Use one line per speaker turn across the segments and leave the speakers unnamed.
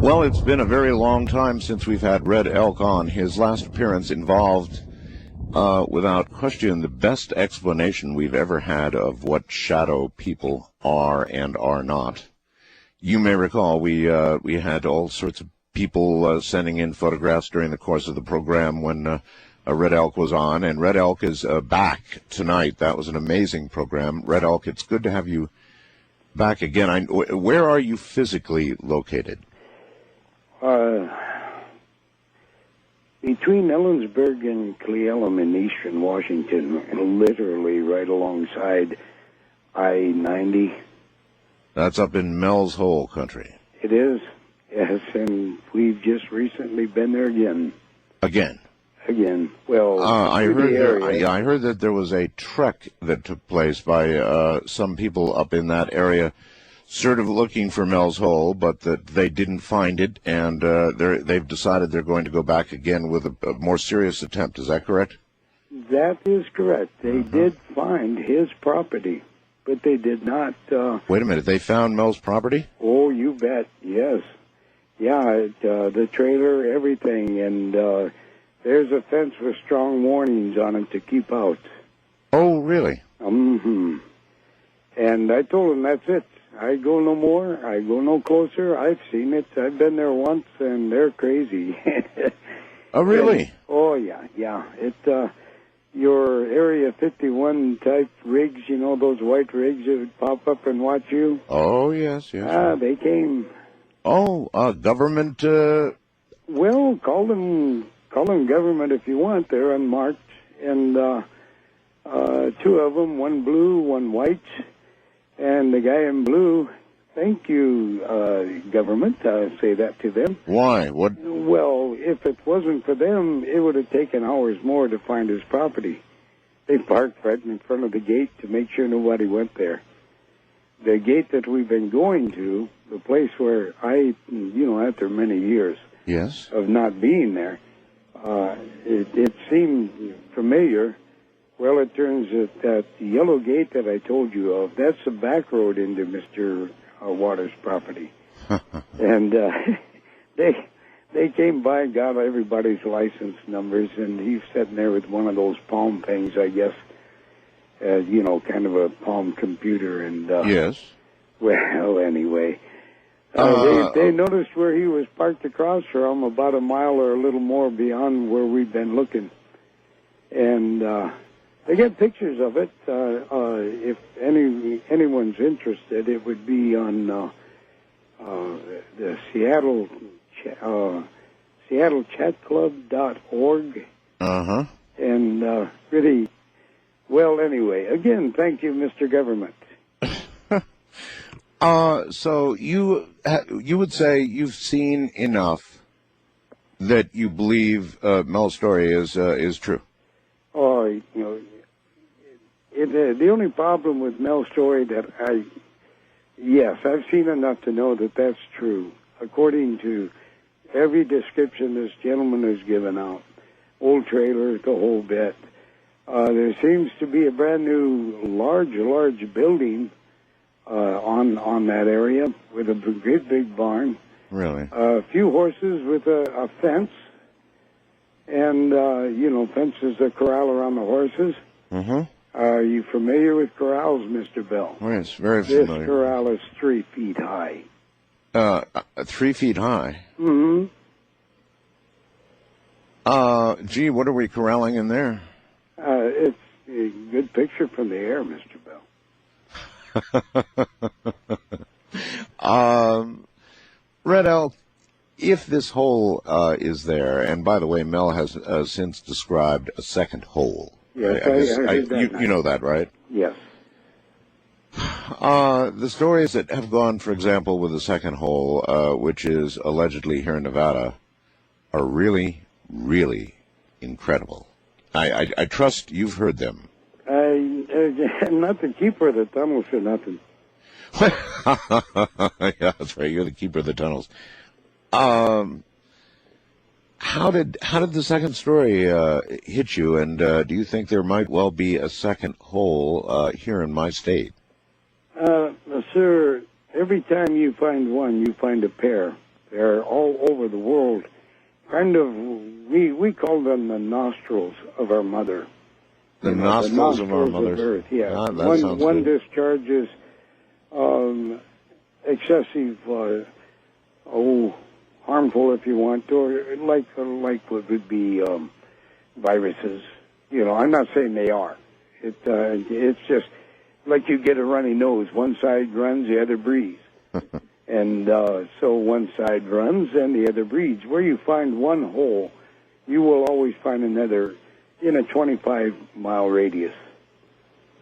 Well, it's been a very long time since we've had Red Elk on. His last appearance involved, without question, the best explanation we've ever had of what shadow people are and are not. You may recall we had all sorts of people sending in photographs during the course of the program when Red Elk was on, and Red Elk is back tonight. That was an amazing program. Red Elk, it's good to have you back again. Where are you physically located?
Between Ellensburg and Cle Elum in eastern Washington, literally right alongside I-90.
That's up in Mel's Hole country.
It is, yes, and we've just recently been there again.
Again?
Again. Well,
I heard that there was a trek that took place by some people up in that area, sort of looking for Mel's Hole, but that they didn't find it, and they've decided they're going to go back again with a more serious attempt. Is that correct?
That is correct. They did find his property, but they did not...
Wait a minute, they found Mel's property?
Oh, you bet, yes. Yeah, the trailer, everything, and there's a fence with strong warnings on it to keep out.
Oh, really?
Mm-hmm. And I told him that's it. I go no more. I go no closer. I've seen it. I've been there once, and they're crazy.
Oh, really?
And, oh, yeah. It, your Area 51 type rigs, you know, those white rigs that would pop up and watch you?
Oh, yes.
They came.
Oh, government...
Well, call them government if you want. They're unmarked. And two of them, one blue, one white. And the guy in blue, thank you, government, I say that to them.
Why? What?
Well, if it wasn't for them, it would have taken hours more to find his property. They parked right in front of the gate to make sure nobody went there. The gate that we've been going to, the place where after many years of not being there, it seemed familiar. Well, it turns out that the yellow gate that I told you of, that's the back road into Mr. Waters' property. And they came by and got everybody's license numbers, and he's sitting there with one of those palm things, I guess, kind of a palm computer. And
yes.
Well, anyway, they noticed where he was parked across from, about a mile or a little more beyond where we've been looking. And... they get pictures of it. If anyone's interested, it would be on the SeattleChatClub.org.
Uh-huh.
And really, well, anyway, again, thank you, Mr. Government.
So you would say you've seen enough that you believe Mel's story is true?
Oh, the only problem with Mel's story that I've seen enough to know that that's true. According to every description this gentleman has given out, old trailer, the whole bit, there seems to be a brand new large building on that area with a great big barn.
Really?
A few horses with a fence. And, fence is a corral around the horses.
Mm-hmm.
Are you familiar with corrals, Mr. Bell?
Oh, yes, very familiar.
This corral is 3 feet high.
3 feet high?
Mm-hmm.
Gee, what are we corralling in there?
It's a good picture from the air, Mr.
Bell. Red Elk, if this hole is there, and by the way, Mel has since described a second hole.
Yes, I heard that.
You know that, right?
Yes.
The stories that have gone, for example, with the second hole, which is allegedly here in Nevada, are really, really incredible. I trust you've heard them.
Not the keeper of the tunnels or nothing.
Yeah, that's right. You're the keeper of the tunnels. How did the second story hit you? And do you think there might well be a second hole here in my state?
Sir, every time you find one, you find a pair. They're all over the world. Kind of, we call them the nostrils of our mother.
The nostrils of our mother.
Earth, yeah.
Ah, that sounds
one
good.
discharges excessive, harmful if you want, or like what would be viruses. You know, I'm not saying they are. It's just like you get a runny nose. One side runs, the other breathes. And so one side runs and the other breathes. Where you find one hole, you will always find another in a 25-mile radius.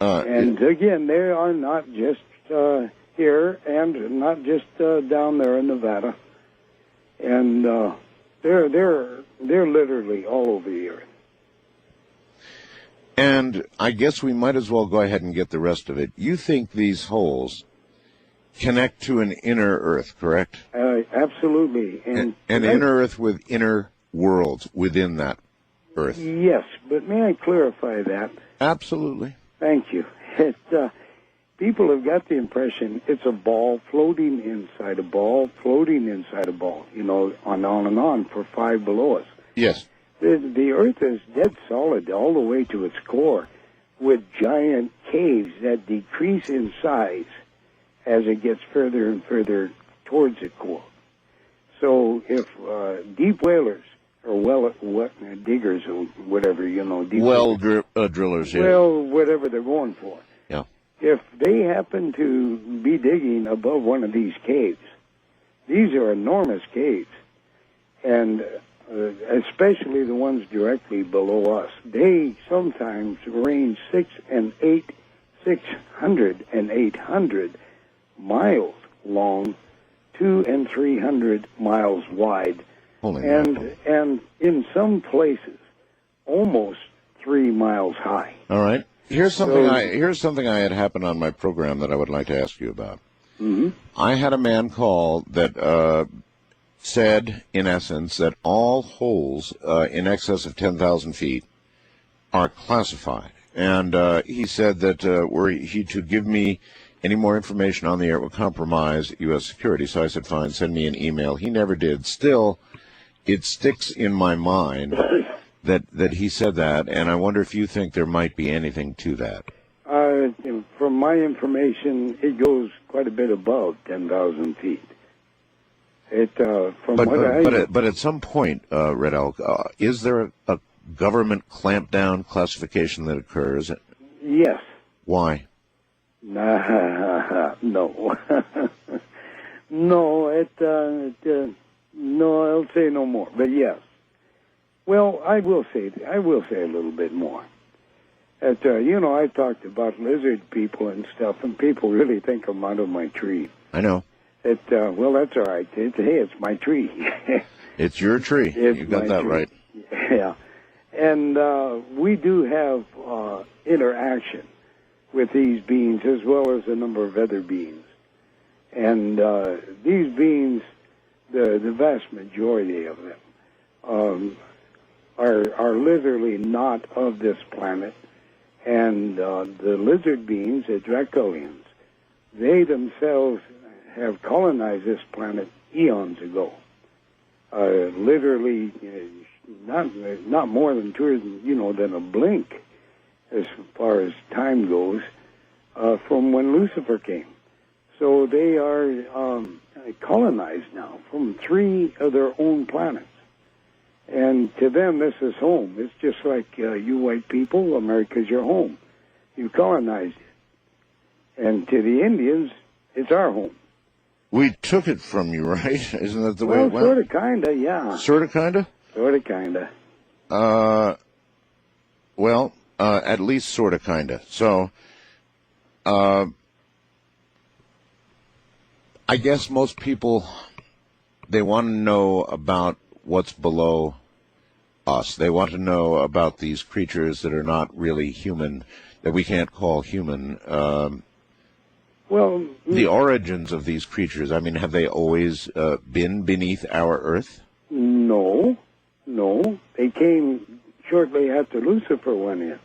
And again, they are not just here and not just down there in Nevada. And they're literally all over the earth.
And I guess we might as well go ahead and get the rest of it. You think these holes connect to an inner Earth, correct?
Absolutely. And
inner Earth with inner worlds within that Earth.
Yes, but may I clarify that?
Absolutely.
Thank you. People have got the impression it's a ball floating inside a ball, floating inside a ball, you know, on and on for 5 below us.
Yes.
The Earth is dead solid all the way to its core, with giant caves that decrease in size as it gets further and further towards the core. So if deep whalers or diggers or whatever, you know,
drillers, yeah.
Well, whatever they're going for.
Yeah.
If they happen to be digging above one of these caves, these are enormous caves, and especially the ones directly below us, they sometimes range 600 and 800 miles long, 200 and 300 miles wide, and in some places almost 3 miles high.
All right. Here's something I had happen on my program that I would like to ask you about.
Mm-hmm.
I had a man call that said, in essence, that all holes in excess of 10,000 feet are classified. And he said that were he to give me any more information on the air, it would compromise U.S. security. So I said, fine, send me an email. He never did. Still, it sticks in my mind that he said that, and I wonder if you think there might be anything to that.
From my information, it goes quite a bit above 10,000 feet.
But at some point, Red Elk, is there a government clampdown classification that occurs?
Yes.
Why?
No. No, I'll say no more. But yes. Well, I will say a little bit more. I talked about lizard people and stuff, and people really think I'm out of my tree.
I know.
Well, that's all right. It's my tree.
It's your tree. You got that tree. Right.
Yeah. And we do have interaction with these beings as well as a number of other beings. And these beings, the vast majority of them, are literally not of this planet. And the lizard beings, the Dracolians, they themselves have colonized this planet eons ago. Literally, not more than than a blink, as far as time goes, from when Lucifer came. So they are colonized now from 3 of their own planets. And to them, this is home. It's just like you white people, America's your home. You colonized it. And to the Indians, it's our home.
We took it from you, right? Isn't that the way it went?
Sort of, kind of, yeah.
Sort of, kind of?
Sort of, kind of.
At least sort of, kind of. So, I guess most people, they want to know about what's below us. They want to know about these creatures that are not really human, that we can't call human. The origins of these creatures, I mean, have they always been beneath our Earth?
No. They came shortly after Lucifer went in.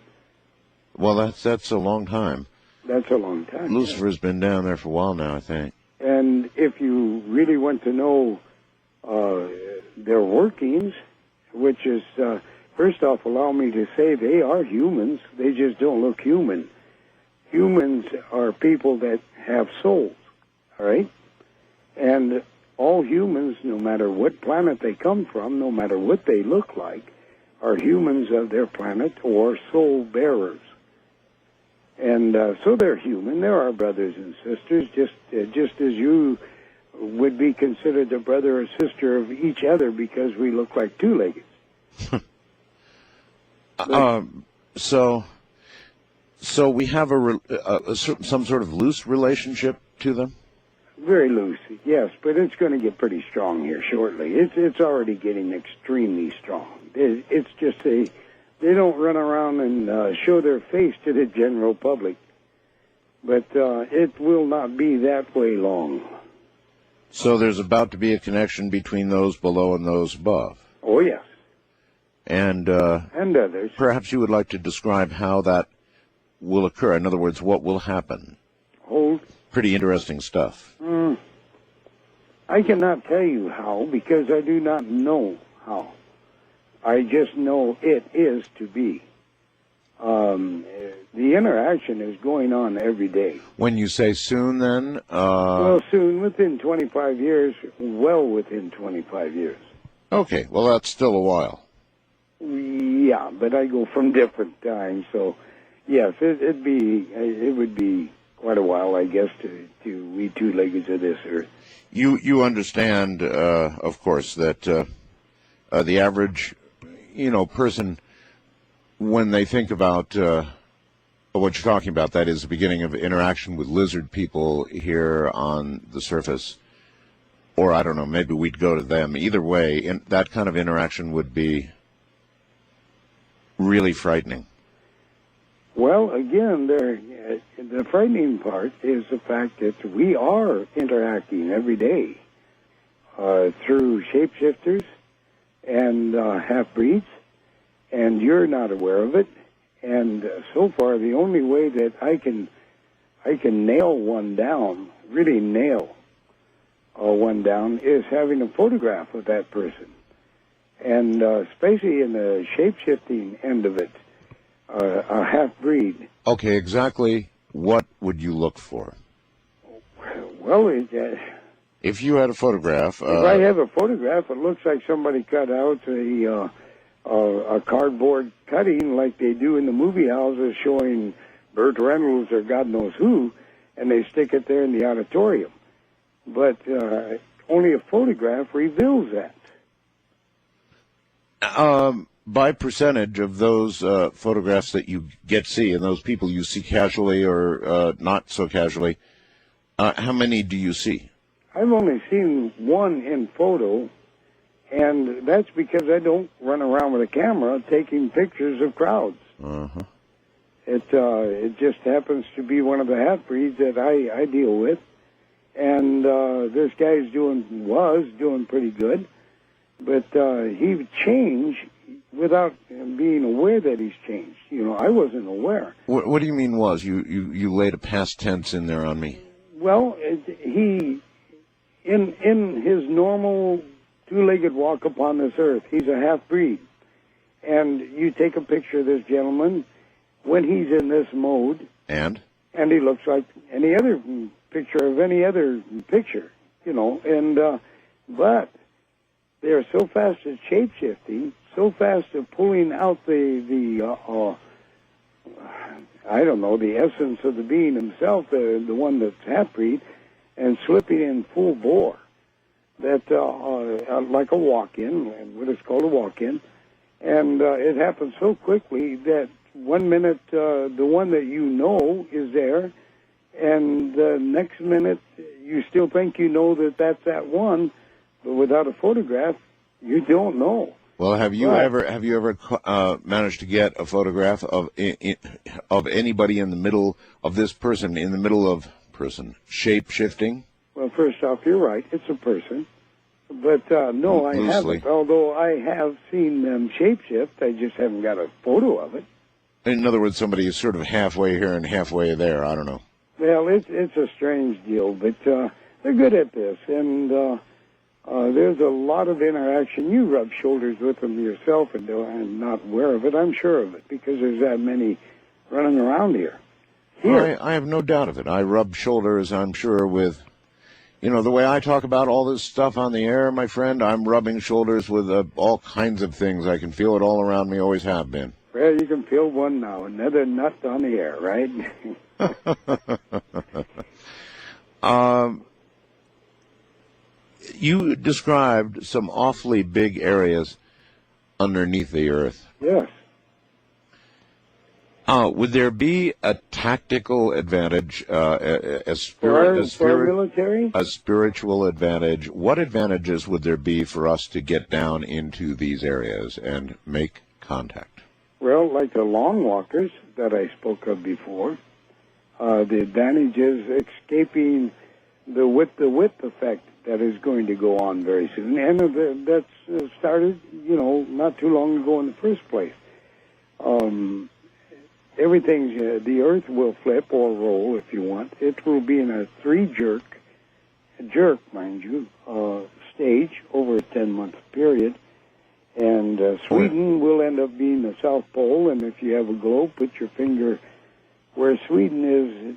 Well, that's a long time.
That's a long time.
Lucifer's been down there for a while now, I think.
And if you really want to know their workings, which is, first off, allow me to say they are humans. They just don't look human. Humans are people that have souls, all right? And all humans, no matter what planet they come from, no matter what they look like, are humans of their planet or soul bearers. And so they're human. They're our brothers and sisters, just as you would be considered a brother or sister of each other because we look like two-leggeds.
So we have some sort of loose relationship to them?
Very loose, yes, but it's going to get pretty strong here shortly. It's already getting extremely strong. It's just they don't run around and show their face to the general public, but it will not be that way long.
So there's about to be a connection between those below and those above.
Oh yes,
and
others.
Perhaps you would like to describe how that will occur. In other words, what will happen?
Hold.
Pretty interesting stuff.
I cannot tell you how because I do not know how. I just know it is to be. The interaction is going on every day.
When you say soon, then?
Well, soon, within 25 years, well within 25 years.
Okay, well, that's still a while.
Yeah, but I go from different times, so yes, it would be quite a while, I guess, to we two-leggeds of this earth.
You understand, of course, that the average, person, when they think about what you're talking about, that is the beginning of interaction with lizard people here on the surface, or I don't know, maybe we'd go to them. Either way, that kind of interaction would be really frightening.
Well, again, the frightening part is the fact that we are interacting every day through shapeshifters and half-breeds, and you're not aware of it. And so far, the only way that I can nail one down, really nail one down, is having a photograph of that person. And especially in the shape-shifting end of it, a half-breed.
Okay, exactly what would you look for?
Well,
if you had a photograph...
if I have a photograph, it looks like somebody cut out a cardboard cutting like they do in the movie houses showing Burt Reynolds or God knows who, and they stick it there in the auditorium. But only a photograph reveals that.
By percentage of those photographs that you get to see, and those people you see casually or not so casually, how many do you see?
I've only seen one in photo, and that's because I don't run around with a camera taking pictures of crowds.
Uh-huh.
It just happens to be one of the half-breeds that I deal with, and this guy's was doing pretty good, but he would change without being aware that he's changed. I wasn't aware.
What do you mean was? You laid a past tense in there on me.
Well, he, in his normal two-legged walk upon this earth, he's a half-breed. And you take a picture of this gentleman when he's in this mode.
And
he looks like any other picture of any other picture, but they're so fast at shape-shifting, so fast at pulling out the essence of the being himself, the one that's half-breed, and slipping in full bore, that like a walk-in, what is called a walk-in, and it happens so quickly that 1 minute the one that is there, and the next minute you still think that that's that one, but without a photograph, you don't know.
Well, have you ever managed to get a photograph of anybody in the middle of this person, in the middle of shape shifting?
Well, first off, you're right. It's a person. But no, I haven't. Although I have seen them shapeshift, I just haven't got a photo of it.
In other words, somebody is sort of halfway here and halfway there. I don't know. Well,
it's a strange deal, but they're good at this, and there's a lot of interaction. You rub shoulders with them yourself, and I'm not aware of it. I'm sure of it because there's that many running around here.
I have no doubt of it. I rub shoulders, I'm sure, with, the way I talk about all this stuff on the air, my friend, I'm rubbing shoulders with all kinds of things. I can feel it all around me, always have been.
Well, you can feel one now, another nut on the air, right?
You described some awfully big areas underneath the earth.
Yes.
Would there be a tactical advantage,
for our military?
A spiritual advantage? What advantages would there be for us to get down into these areas and make contact?
Well, like the long walkers that I spoke of before, the advantage is escaping the width effect that is going to go on very soon, and that's started, not too long ago in the first place. The Earth will flip or roll if you want. It will be in a jerk, mind you, stage over a 10-month period. And Sweden will end up being the South Pole, and if you have a globe, put your finger where Sweden is,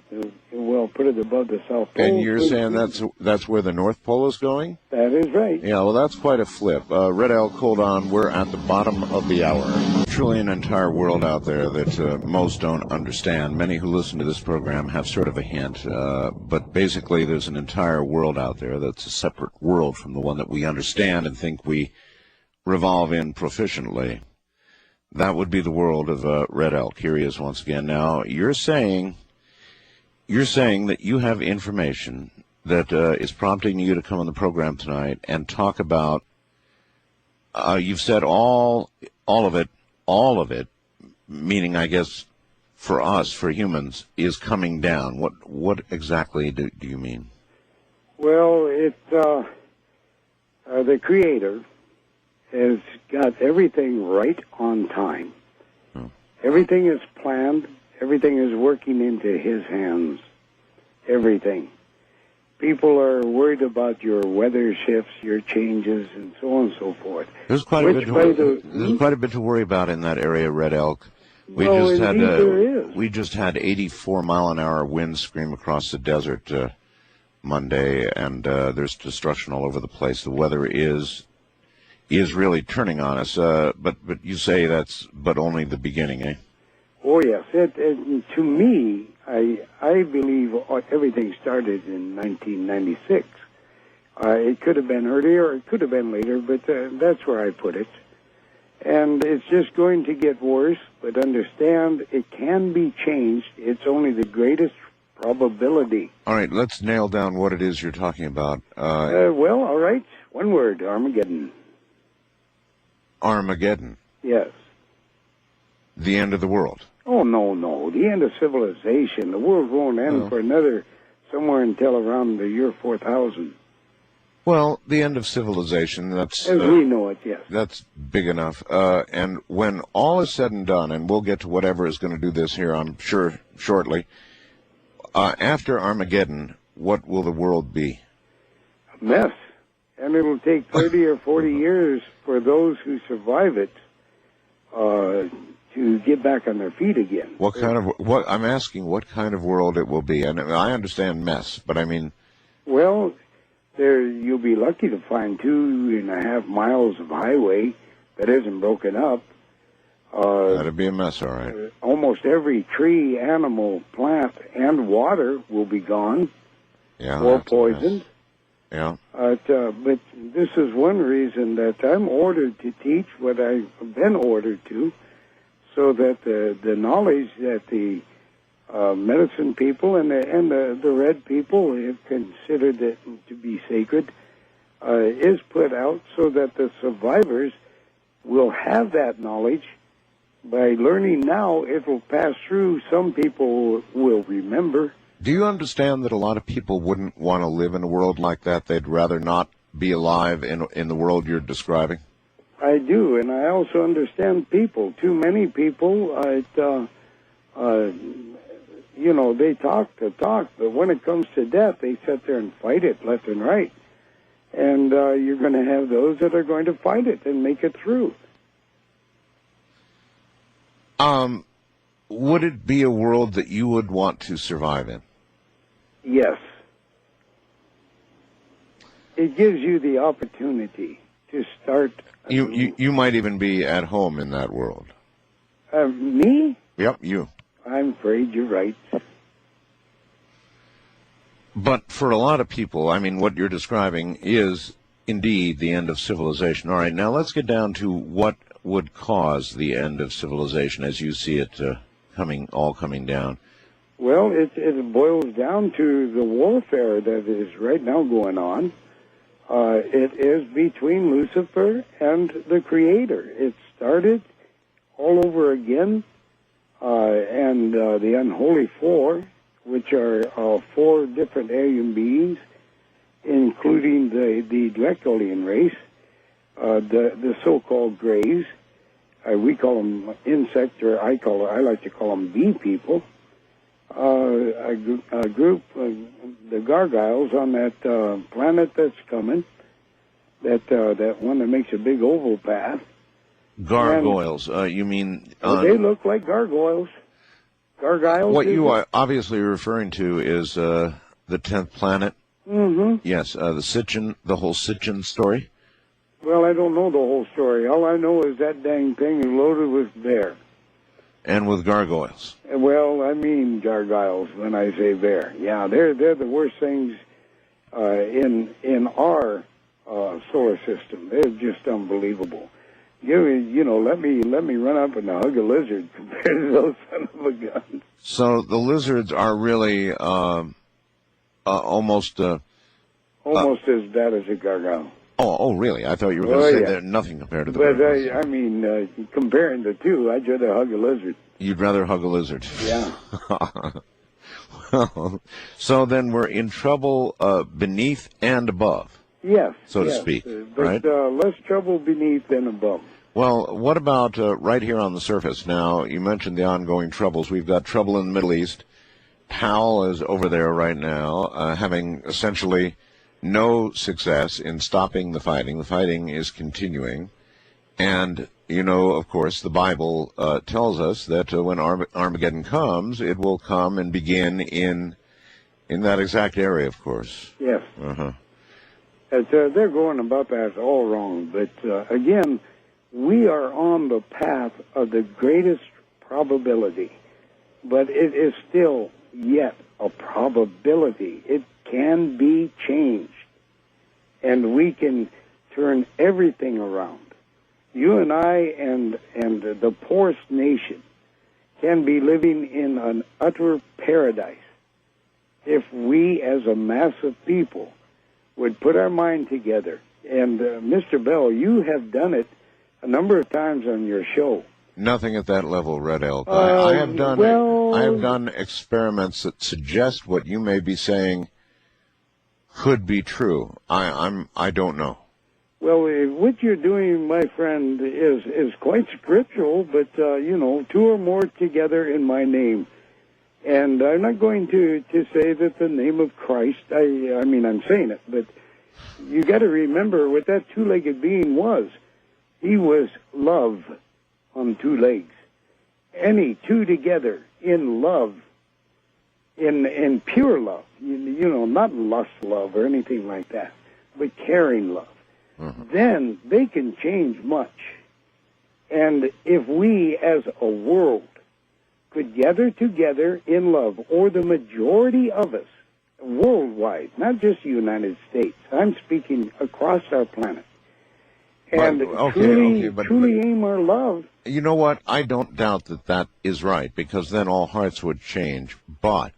put it above the South Pole.
And you're saying that's where the North Pole is going?
That is right.
Yeah, well, that's quite a flip. Red Elk, hold on. We're at the bottom of the hour. Truly an entire world out there that most don't understand. Many who listen to this program have sort of a hint, but basically there's an entire world out there that's a separate world from the one that we understand and think we revolve in proficiently. That would be the world of Red Elk. Here he is once again. Now, you're saying that you have information that is prompting you to come on the program tonight and talk about, you've said all of it, meaning, I guess, for us, for humans, is coming down. What exactly do you mean?
Well, the Creator has got everything right on time. Everything is planned. Everything is working into His hands. Everything. People are worried about your weather shifts, your changes, and so on and so forth.
There's quite a bit to worry about in that area, Red Elk. We just had 84-mile-an-hour winds scream across the desert Monday, and there's destruction all over the place. The weather is really turning on us, but you say that's but only the beginning, eh?
Oh, yes. To me, I believe everything started in 1996. It could have been earlier, it could have been later, but that's where I put it. And it's just going to get worse, but understand it can be changed. It's only the greatest probability.
All right, let's nail down what it is you're talking about.
Well, all right. One word, Armageddon.
Armageddon?
Yes.
The end of the world?
Oh, no. The end of civilization. The world won't end for another, somewhere until around the year 4000.
Well, the end of civilization, that's...
As we know it, yes.
That's big enough. And when all is said and done, and we'll get to whatever is going to do this here, I'm sure, shortly, after Armageddon, what will the world be?
A mess. And it'll take 30 or 40 years for those who survive it to get back on their feet again.
I'm asking what kind of world it will be. And I understand mess, but I mean...
Well, you'll be lucky to find 2.5 miles of highway that isn't broken up.
That'd be a mess, all right.
Almost every tree, animal, plant, and water will be gone or poisoned.
Yeah.
But this is one reason that I'm ordered to teach what I've been ordered to, so that the knowledge that the medicine people and the red people have considered it to be sacred is put out, so that the survivors will have that knowledge. By learning now, it will pass through. Some people will remember.
Do you understand that a lot of people wouldn't want to live in a world like that? They'd rather not be alive in the world you're describing?
I do, and I also understand people. Too many people, they talk the talk, but when it comes to death, they sit there and fight it left and right. And you're going to have those that are going to fight it and make it through.
Would it be a world that you would want to survive in?
Yes. It gives you the opportunity to start.
You might even be at home in that world.
Me?
Yep, you.
I'm afraid you're right.
But for a lot of people, I mean, what you're describing is indeed the end of civilization. All right, now let's get down to what would cause the end of civilization as you see it coming down.
Well, it boils down to the warfare that is right now going on. It is between Lucifer and the Creator. It started all over again, and the unholy four, which are four different alien beings, including the Dracolian race, the so-called Greys. We call them insect, or I like to call them bee people. A group, the Gargoyles on that planet that's coming, that one that makes a big oval path.
Gargoyles, you mean?
They look like gargoyles. Gargoyles.
What you are obviously referring to is the 10th planet.
Mm-hmm.
Yes, the whole Sitchin story.
Well, I don't know the whole story. All I know is that dang thing is loaded with bear.
And with gargoyles.
Well, I mean gargoyles when I say bear. Yeah, they're the worst things in our solar system. They're just unbelievable. You know, let me run up and hug a lizard compared to those son of a guns.
So the lizards are really almost
as bad as a gargoyle.
Oh, really? I thought you were going to say they're nothing compared to the gargoyles.
I mean, comparing the two, I'd rather hug a lizard.
You'd rather hug a lizard?
Yeah.
Well, so then we're in trouble beneath and above.
Yes.
So to speak,
but,
right?
Less trouble beneath than above.
Well, what about right here on the surface? Now, you mentioned the ongoing troubles. We've got trouble in the Middle East. Powell is over there right now, having essentially no success in stopping the fighting. The fighting is continuing. And, you know, of course, the Bible tells us that when Armageddon comes, it will come and begin in that exact area, of course.
Yes.
Uh-huh.
They're going about that all wrong. But, again, we are on the path of the greatest probability. But it is still yet a probability. It can be changed. And we can turn everything around. You and I and the poorest nation can be living in an utter paradise if we as a mass of people would put our mind together. And Mr. Bell, you have done it a number of times on your show.
Nothing at that level, Red Elk. I have done experiments that suggest what you may be saying could be true. I don't know.
Well, what you're doing, my friend, is quite scriptural, but you know, two or more together in my name. And I'm not going to say that the name of Christ, I mean, I'm saying it, but you got to remember what that two-legged being was. He was love on two legs. Any two together in love, in pure love, you know, not lust love or anything like that, but caring love. Mm-hmm. Then they can change much. And if we as a world could gather together in love, or the majority of us, worldwide, not just the United States, I'm speaking across our planet, and truly aim our love.
You know what? I don't doubt that is right, because then all hearts would change. But,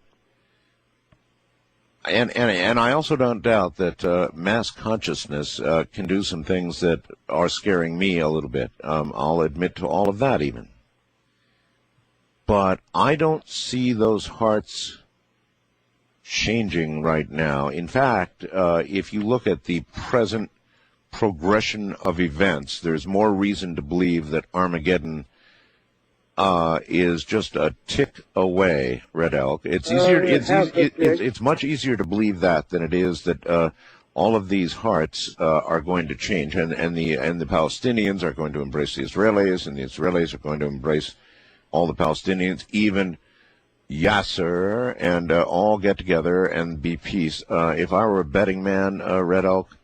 and I also don't doubt that mass consciousness can do some things that are scaring me a little bit. I'll admit to all of that even. But I don't see those hearts changing right now. In fact, if you look at the present progression of events, there's more reason to believe that Armageddon is just a tick away, Red Elk. It's easier. It's much easier to believe that than it is that all of these hearts are going to change, and the Palestinians are going to embrace the Israelis, and the Israelis are going to embrace all the Palestinians, even Yasser, and all get together and be peace. If I were a betting man, Red Elk,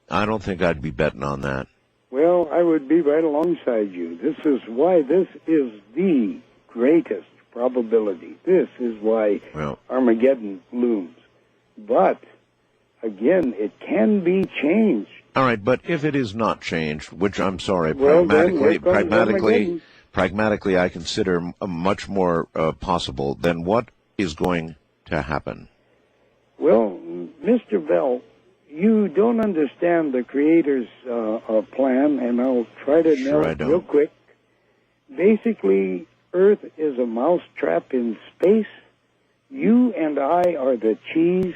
I don't think I'd be betting on that.
Well, I would be right alongside you. This is why this is the greatest probability. This is why Armageddon looms. But, again, it can be changed.
All right, but if it is not changed, which I'm sorry,
Well,
pragmatically, I consider much more possible, then what is going to happen?
Well, Mr. Bell, you don't understand the Creator's plan, and I'll try to nail it real quick. Basically, Earth is a mousetrap in space. You and I are the cheese,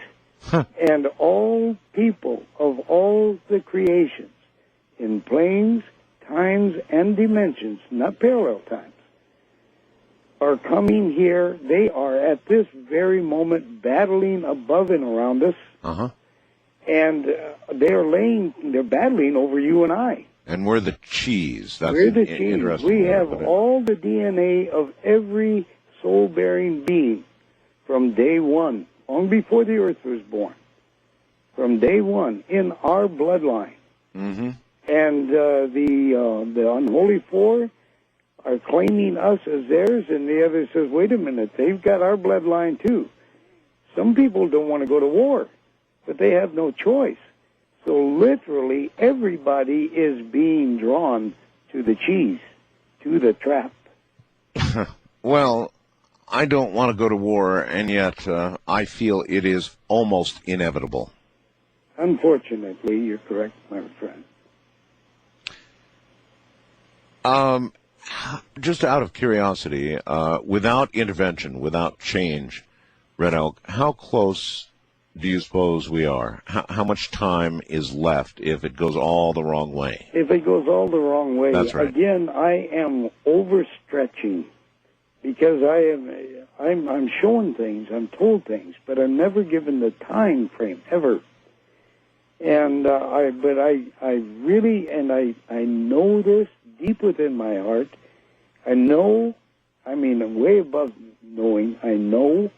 and all people of all the creations in planes, times, and dimensions, not parallel times, are coming here. They are at this very moment battling above and around us. And they're battling over you and I.
And we're the cheese.
We're the cheese. We have all the DNA of every soul-bearing being from day one, long before the earth was born. From day one, in our bloodline. And the unholy four are claiming us as theirs, and the other says, wait a minute, they've got our bloodline too. Some people don't want to go to war, but they have no choice. So literally everybody is being drawn to the cheese, to the trap.
Well, I don't want to go to war, and yet I feel it is almost inevitable.
Unfortunately, you're correct, my friend.
Just out of curiosity, without intervention, without change, Red Elk, how close do you suppose we are? How much time is left if it goes all the wrong way?
If it goes all the wrong way,
that's right.
Again, I am overstretching because I'm shown things, I'm told things, but I'm never given the time frame ever. And I really, and I know this deep within my heart. I know, way above knowing, I know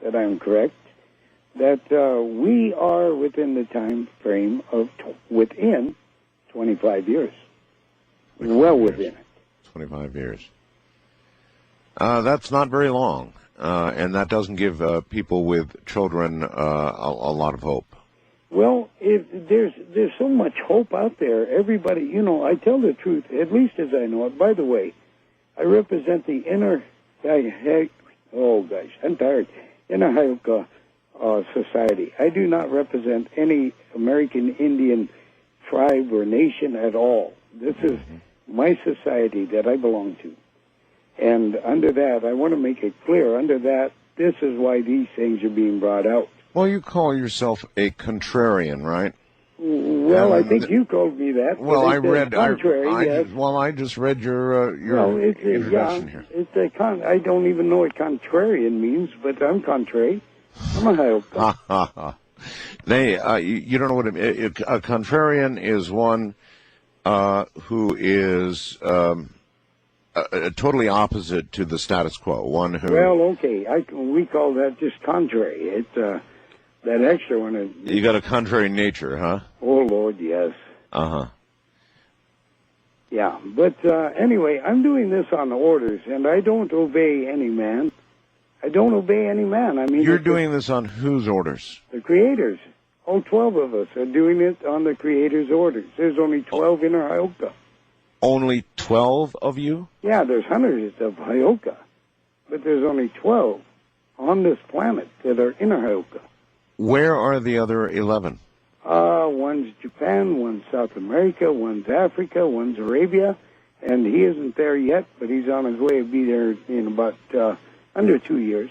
that I'm correct. That we are within the time frame of within 25 years. Well within it.
25 years. That's not very long, and that doesn't give people with children a lot of hope.
Well, there's so much hope out there. Everybody, I tell the truth, at least as I know it. By the way, I represent the inner Hyoka society. I do not represent any American Indian tribe or nation at all. This is my society that I belong to. And under that, I want to make it clear, under that, this is why these things are being brought out.
Well, you call yourself a contrarian, right?
Well, I think you called me that.
Well, I read.
Yes.
Well, I just read your introduction here.
I don't even know what contrarian means, but I'm contrary. I'm a Hyoka.
You don't know what a contrarian is. One who is totally opposite to the status quo. One who.
Well, okay, we call that just contrary. It's that extra one.
You got a contrary nature, huh?
Oh Lord, yes. Yeah, but anyway, I'm doing this on orders, and I don't obey any man. I don't obey any man.
You're doing this on whose orders?
The Creator's. All 12 of us are doing it on the Creator's orders. There's only 12 inner Hyoka.
Only 12 of you?
Yeah, there's hundreds of Hyoka, but there's only 12 on this planet that are inner Hyoka.
Where are the other 11?
One's Japan, one's South America, one's Africa, one's Arabia, and he isn't there yet, but he's on his way to be there in about under 2 years.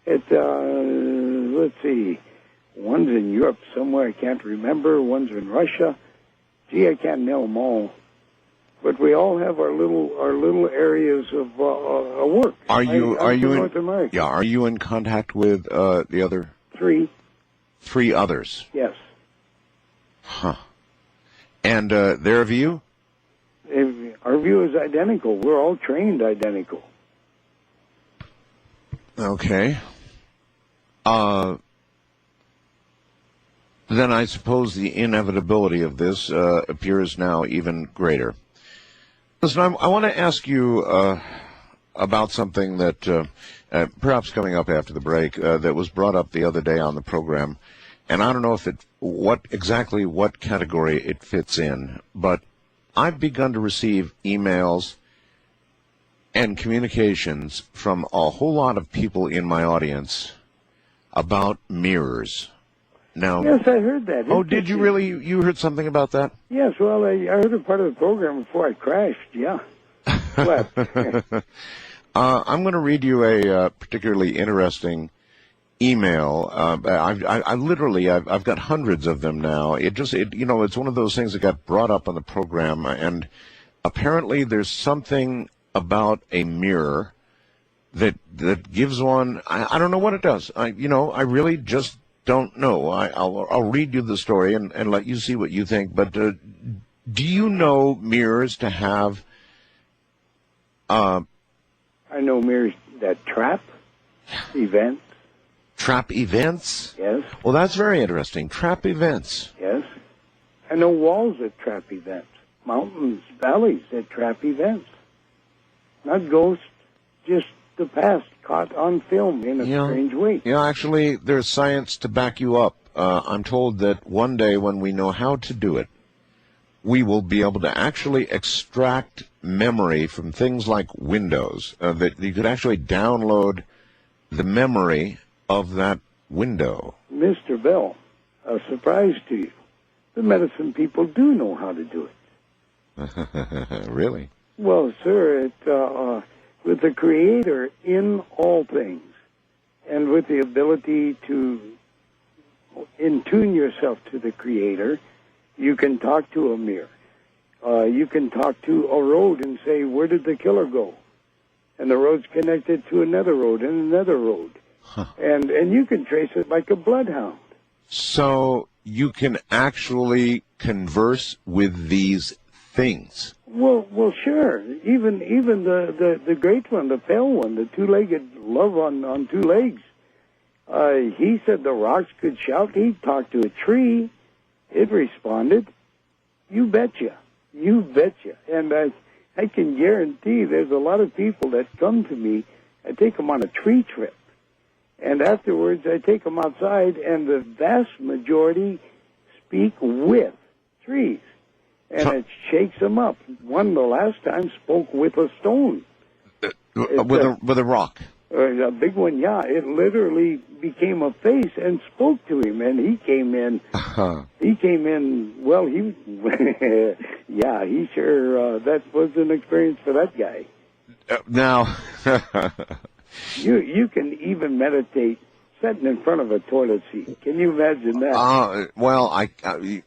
Let's see, one's in Europe somewhere, I can't remember, one's in Russia. Gee, I can't nail them all. But we all have our little areas of work.
Are you in
North America?
Yeah, are you in contact with the other
3?
3 others?
Yes.
Huh. And their view?
Our view is identical. We're all trained identical.
Okay. Then I suppose the inevitability of this appears now even greater. Listen, I want to ask you about something that perhaps coming up after the break that was brought up the other day on the program, and I don't know if what category it fits in, but I've begun to receive emails and communications from a whole lot of people in my audience about mirrors. Now,
yes, I heard that.
Oh, did you really? You heard something about that?
Yes, well, I heard a part of the program before I crashed, yeah. What?
I'm going to read you a particularly interesting email. I've got hundreds of them now. It's one of those things that got brought up on the program, and apparently there's something about a mirror that gives one. I don't know what it does. I really just don't know. I'll read you the story and let you see what you think. But do you know mirrors to have?
I know mirrors that trap events.
Trap events?
Yes.
Well, that's very interesting. Trap events.
Yes. I know walls that trap events. Mountains, valleys that trap events. Not ghosts, just the past caught on film in a strange way.
Actually, there's science to back you up. I'm told that one day when we know how to do it, we will be able to actually extract memory from things like Windows, that you could actually download the memory of that window.
Mr. Bell, a surprise to you. The medicine people do know how to do it.
Really?
Well, sir, with the Creator in all things, and with the ability to intune yourself to the Creator, you can talk to a mirror. You can talk to a road and say, where did the killer go? And the road's connected to another road and another road. Huh. And you can trace it like a bloodhound.
So you can actually converse with these things.
Well, sure. Even the great one, the pale one, the two-legged love on two legs. He said the rocks could shout. He talked to a tree. It responded. You betcha. You betcha. And I can guarantee there's a lot of people that come to me. I take them on a tree trip. And afterwards, I take them outside, and the vast majority speak with trees. And it shakes them up. One, the last time, spoke with a stone.
With a rock?
A big one, yeah. It literally became a face and spoke to him, and he came in. He came in, well, yeah, he sure, that was an experience for that guy.
Now...
You can even meditate sitting in front of a toilet seat. Can you imagine that?
Well,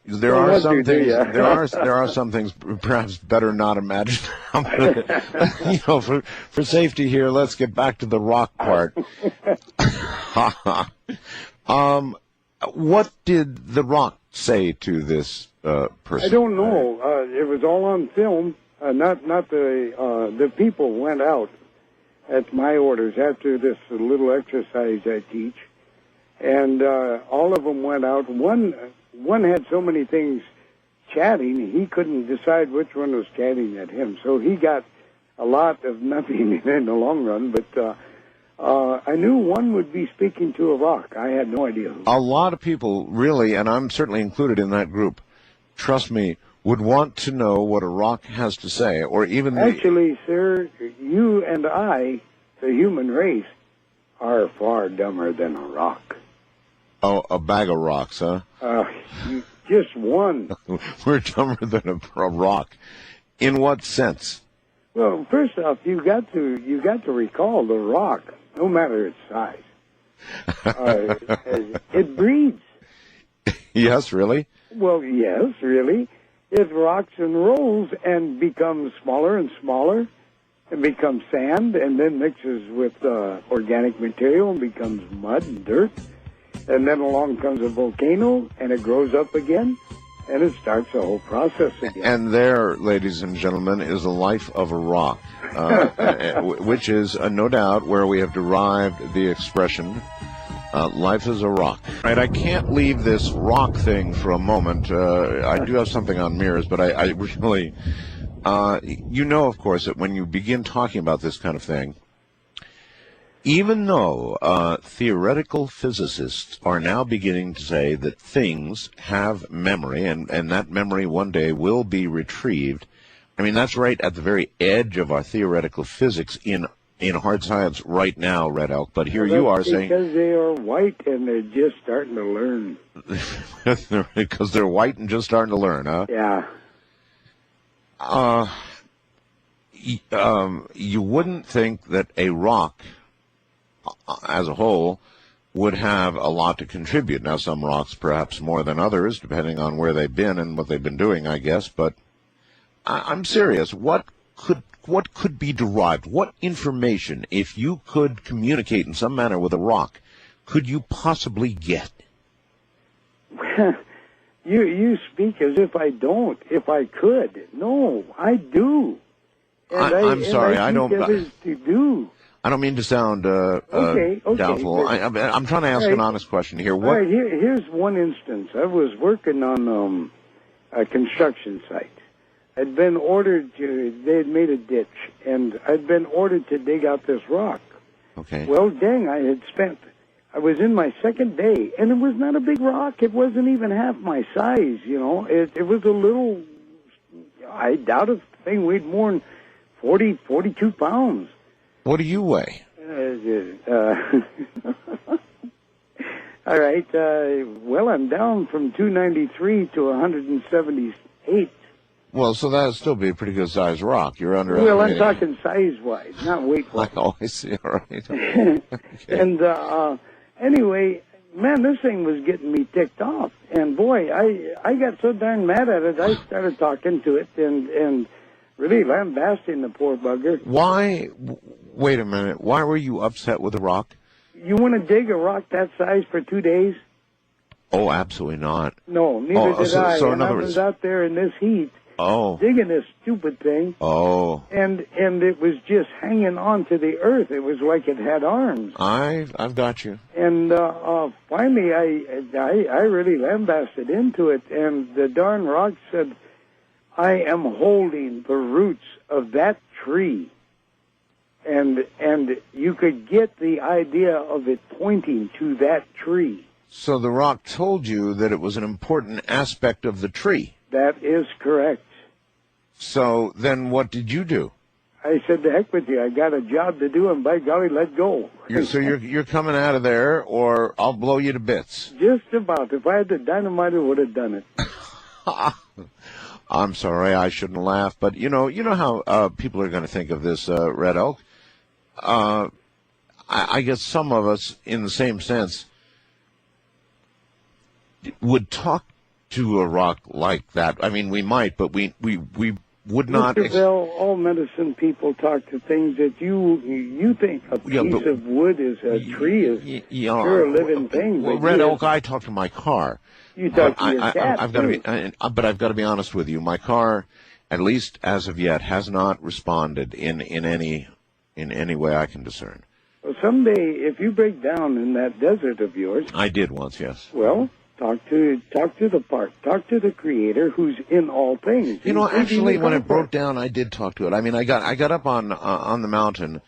there are some things. There are some things perhaps better not imagine. For safety here, let's get back to the rock part. What did the rock say to this person?
I don't know. It was all on film. Not the people went out at my orders after this little exercise I teach. And all of them went out. One had so many things chatting, he couldn't decide which one was chatting at him. So he got a lot of nothing in the long run. But I knew one would be speaking to a rock. I had no idea who.
A lot of people, really, and I'm certainly included in that group, trust me, would want to know what a rock has to say, or even...
Actually, sir, you and I, the human race, are far dumber than a rock.
Oh, a bag of rocks, huh?
Just one.
We're dumber than a rock. In what sense?
Well, first off, you got to recall the rock, no matter its size. It breathes.
Yes, really?
Well, yes, really. It rocks and rolls and becomes smaller and smaller and becomes sand and then mixes with organic material and becomes mud and dirt. And then along comes a volcano and it grows up again And it starts the whole process again.
And there, ladies and gentlemen, is the life of a rock, which is no doubt where we have derived the expression, life is a rock. Right, I can't leave this rock thing for a moment. I do have something on mirrors, but I really, of course, that when you begin talking about this kind of thing, even though theoretical physicists are now beginning to say that things have memory, and that memory one day will be retrieved, I mean, that's right at the very edge of our theoretical physics in hard science right now, Red Elk. But here you are saying...
Because they are white and they're just starting to learn.
Because they're white and just starting to learn, huh?
Yeah.
You wouldn't think that a rock as a whole would have a lot to contribute. Now, some rocks perhaps more than others, depending on where they've been and what they've been doing, I guess. But I'm serious. What could be derived? What information, if you could communicate in some manner with a rock, could you possibly get?
You speak as if I don't. If I could. No, I do. And
I'm sorry. I don't...
To do.
I don't mean to sound doubtful. I'm trying to ask an honest question here.
All right, here's one instance. I was working on a construction site. I'd been ordered they had made a ditch, and I'd been ordered to dig out this rock.
Okay.
Well, dang, I was in my second day, and it was not a big rock. It wasn't even half my size, It was a little, I doubt if the thing weighed more than 42 pounds.
What do you weigh?
All right. Well, I'm down from 293 to 178.
Well, so that would still be a pretty good sized rock. You're under.
Well, I'm talking size-wise, not weight-wise.
Oh, I see. All right. Okay.
And anyway, man, this thing was getting me ticked off. And boy, I got so darn mad at it, I started talking to it and really lambasting the poor bugger.
Why? Wait a minute. Why were you upset with the rock?
You want to dig a rock that size for 2 days?
Oh, absolutely not.
No, neither did I.
So
and I was out there in this heat digging this stupid thing.
Oh.
And it was just hanging on to the earth. It was like it had arms.
I've got you.
And finally, I really lambasted into it, and the darn rock said, I am holding the roots of that tree. And you could get the idea of it pointing to that tree.
So the rock told you that it was an important aspect of the tree.
That is correct.
So then what did you do?
I said, to heck with you. I got a job to do, and by golly, let go.
So you're coming out of there, or I'll blow you to bits.
Just about. If I had the dynamite, I would have done it.
I'm sorry, I shouldn't laugh, but you know how people are going to think of this, Red Elk. I guess some of us, in the same sense, would talk to a rock like that. I mean, we might, but we would not.
Mr. Bell, all medicine people talk to things that you think a piece of wood is a tree is sure a living thing.
Well, Red Elk, I talk to my car.
You talk to your cat.
I've got to be, but I've got to be honest with you. My car, at least as of yet, has not responded in any way I can discern.
Well, someday, if you break down in that desert of yours,
I did once, yes.
Well, talk to the park, talk to the Creator, who's in all things.
Actually, when it broke down, I did talk to it. I mean, I got up on the mountain,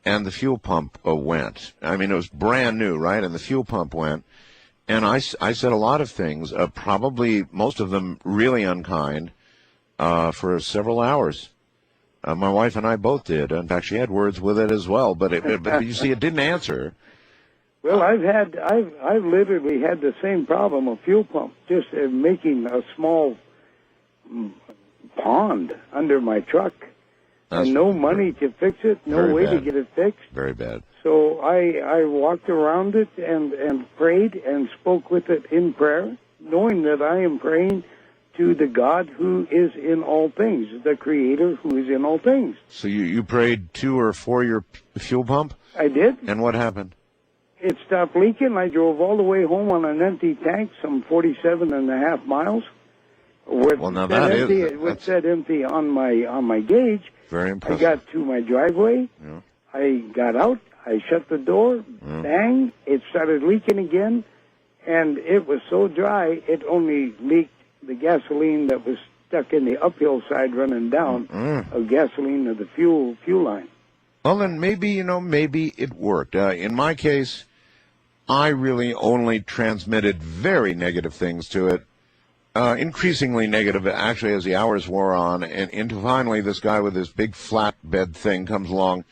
and the fuel pump went. I mean, it was brand new, right? And the fuel pump went, and I said a lot of things, probably most of them really unkind, for several hours. My wife and I both did. In fact, she had words with it as well, but you see, it didn't answer.
Well, I've literally had the same problem, a fuel pump, just making a small pond under my truck. And no money to fix it, no way to get it fixed.
Very bad.
So I walked around it and prayed and spoke with it in prayer, knowing that I am praying to the God who is in all things, the Creator who is in all things.
So you prayed to or for your fuel pump?
I did.
And what happened?
It stopped leaking. I drove all the way home on an empty tank, some 47 and a half miles. Well, now it said empty on my gauge.
Very impressive.
I got to my driveway.
Yeah.
I got out. I shut the door. Bang! It started leaking again, and it was so dry it only leaked the gasoline that was stuck in the uphill side running down of gasoline of the fuel line.
Well, then maybe it worked. In my case, I really only transmitted very negative things to it. Increasingly negative, actually, as the hours wore on, and into finally this guy with this big flatbed thing comes along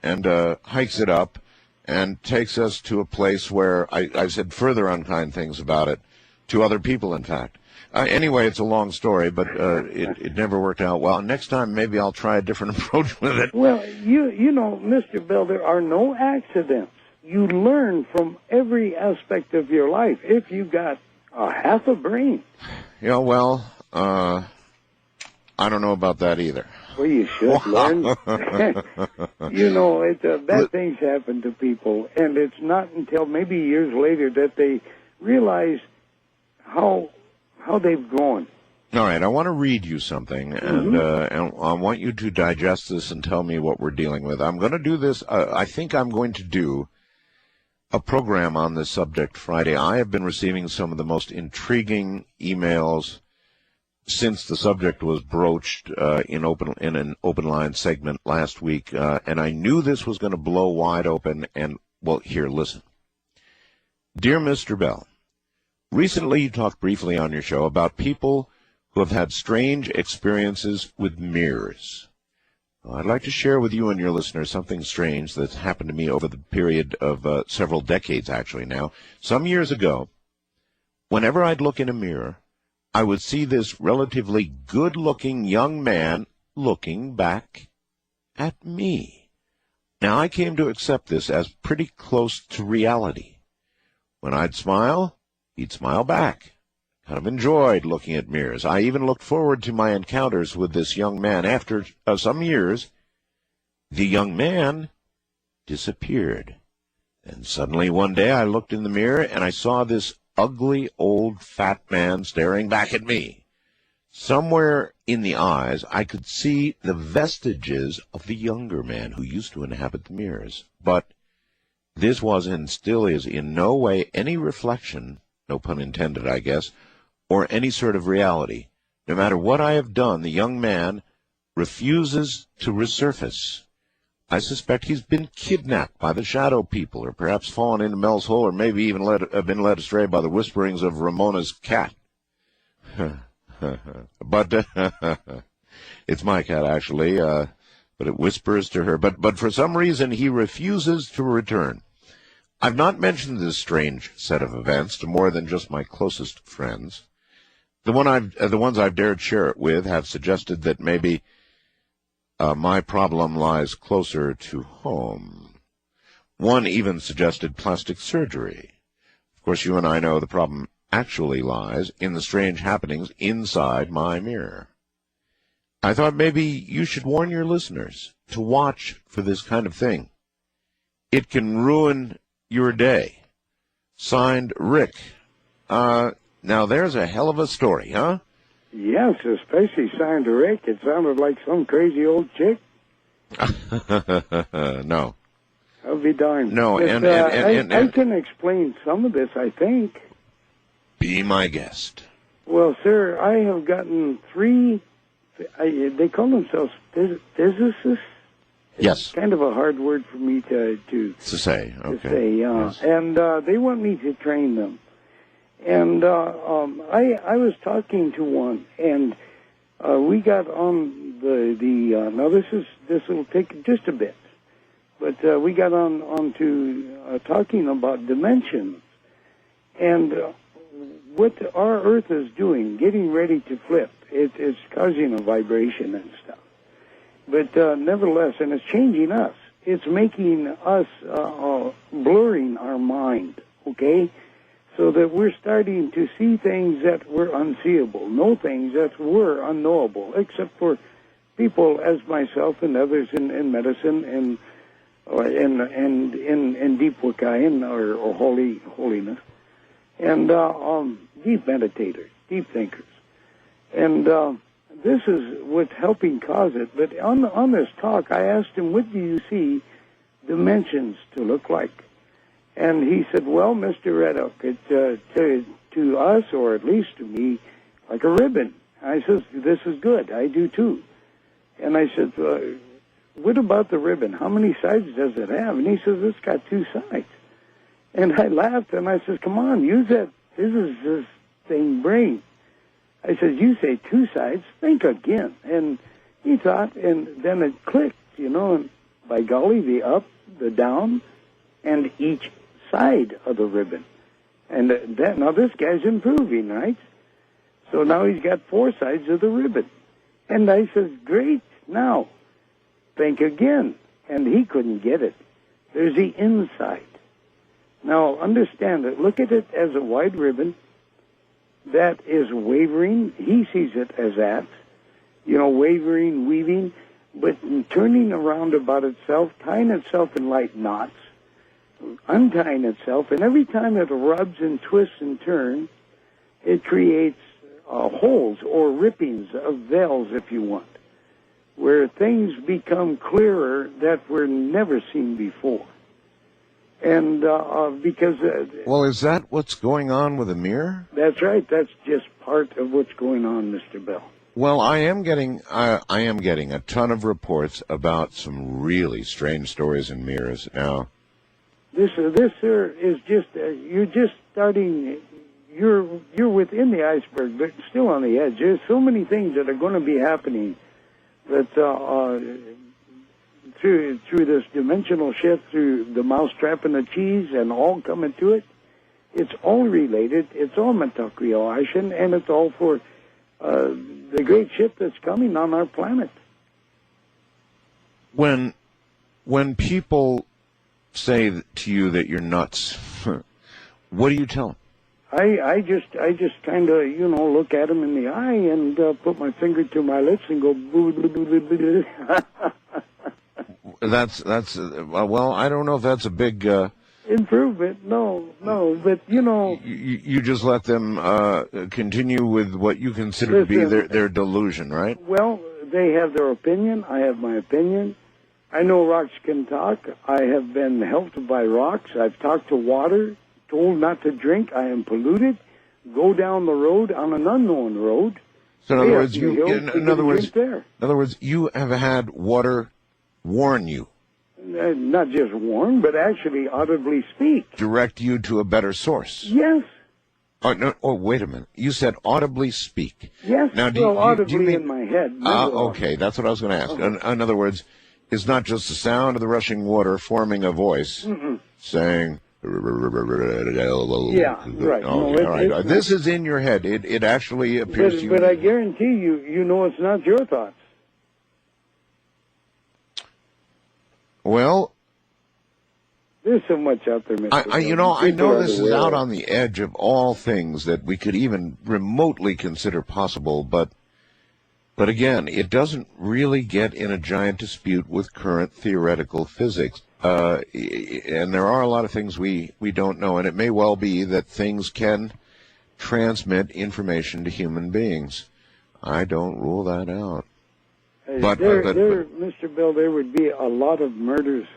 and hikes it up and takes us to a place where I said further unkind things about it, to other people, in fact. Anyway, it's a long story, but it never worked out well. Next time, maybe I'll try a different approach with it.
Well, you know, Mr. Bell, there are no accidents. You learn from every aspect of your life if you got half a brain.
Yeah, well, I don't know about that either.
Well, you should learn. You know, bad things happen to people, and it's not until maybe years later that they realize how they've grown.
All right, I want to read you something, and I want you to digest this and tell me what we're dealing with. I'm going to do this. I think I'm going to do a program on this subject Friday. I have been receiving some of the most intriguing emails since the subject was broached in an open line segment last week, and I knew this was going to blow wide open. And well, here, listen. Dear Mr. Bell, recently you talked briefly on your show about people who have had strange experiences with mirrors. I'd like to share with you and your listeners something strange that's happened to me over the period of several decades, actually now. Some years ago, whenever I'd look in a mirror, I would see this relatively good-looking young man looking back at me. Now, I came to accept this as pretty close to reality. When I'd smile, he'd smile back. Kind of enjoyed looking at mirrors. I even looked forward to my encounters with this young man. After some years, the young man disappeared. And suddenly one day I looked in the mirror and I saw this ugly old fat man staring back at me. Somewhere in the eyes I could see the vestiges of the younger man who used to inhabit the mirrors. But this was and still is in no way any reflection, no pun intended, I guess, or any sort of reality. No matter what I have done, the young man refuses to resurface. I suspect he's been kidnapped by the shadow people, or perhaps fallen into Mel's hole, or maybe even been led astray by the whisperings of Ramona's cat. But it's my cat, actually, but it whispers to her. But for some reason, he refuses to return. I've not mentioned this strange set of events to more than just my closest friends. The ones I've dared share it with have suggested that maybe my problem lies closer to home. One even suggested plastic surgery. Of course, you and I know the problem actually lies in the strange happenings inside my mirror. I thought maybe you should warn your listeners to watch for this kind of thing. It can ruin your day. Signed, Rick. Now, there's a hell of a story, huh?
Yes, especially signed to Rick. It sounded like some crazy old chick.
No.
I'll be darned.
No,
but, I can explain some of this, I think.
Be my guest.
Well, sir, I have gotten three, they call themselves physicists.
Yes.
It's kind of a hard word for me to
say. Okay.
To say, yes. And they want me to train them. And I was talking to one, and we got on now this will take just a bit, but we got on to talking about dimensions and what our Earth is doing, getting ready to flip. It's causing a vibration and stuff, but nevertheless, and it's changing us. It's making us blurring our mind. Okay. So that we're starting to see things that were unseeable, know things that were unknowable, except for people as myself and others in medicine and in deep Wiccayan or holiness, and deep meditators, deep thinkers. And this is what's helping cause it. But on this talk, I asked him, what do you see dimensions to look like? And he said, well, Mr. Red Elk, it's to us, or at least to me, like a ribbon. I said, this is good. I do too. And I said, what about the ribbon? How many sides does it have? And he says, it's got 2 sides. And I laughed, and I said, come on, use that physicist thing brain. I said, you say 2 sides, think again. And he thought, and then it clicked, and by golly, the up, the down, and each side of the ribbon. And now this guy's improving, right? So now he's got 4 sides of the ribbon. And I said, great, now think again. And he couldn't get it. There's the inside. Now understand it. Look at it as a wide ribbon that is wavering. He sees it as that, wavering, weaving, but turning around about itself, tying itself in light knots, untying itself, and every time it rubs and twists and turns, it creates holes or rippings of veils, if you want, where things become clearer that were never seen before. And because...
well, is that what's going on with the mirror?
That's right. That's just part of what's going on, Mr. Bell.
Well, I am getting a ton of reports about some really strange stories in mirrors now.
This sir, is just you're just starting. You're within the iceberg, but still on the edge. There's so many things that are going to be happening that through this dimensional shift, through the mousetrap and the cheese, and all coming to it. It's all related. It's all metacriation, and it's all for the great shift that's coming on our planet.
When people say to you that you're nuts, what do you tell them?
I just kind of look at them in the eye and put my finger to my lips and go boo boo boo boo boo.
That's well, I don't know if that's a big
improvement. No, but
you just let them continue with what you consider to be their delusion, right?
Well, they have their opinion. I have my opinion. I know rocks can talk. I have been helped by rocks. I've talked to water, told not to drink. I am polluted. Go down the road on an unknown road.
So in other words, you have had water warn you.
Not just warn, but actually audibly speak.
Direct you to a better source.
Yes.
Oh, no, wait a minute. You said audibly speak.
Yes,
now,
audibly
do you mean,
in my head.
Okay, that's what I was going to ask. In other words, it's not just the sound of the rushing water forming a voice saying...
Yeah, right.
All right. This is in your head. It actually appears to you.
But I guarantee you know it's not your thoughts.
Well,
there's so much out there, Mr.
I know this is out on the edge of all things that we could even remotely consider possible, but again, it doesn't really get in a giant dispute with current theoretical physics. And there are a lot of things we don't know, and it may well be that things can transmit information to human beings. I don't rule that out. But
Mr. Bill, there would be a lot of murders,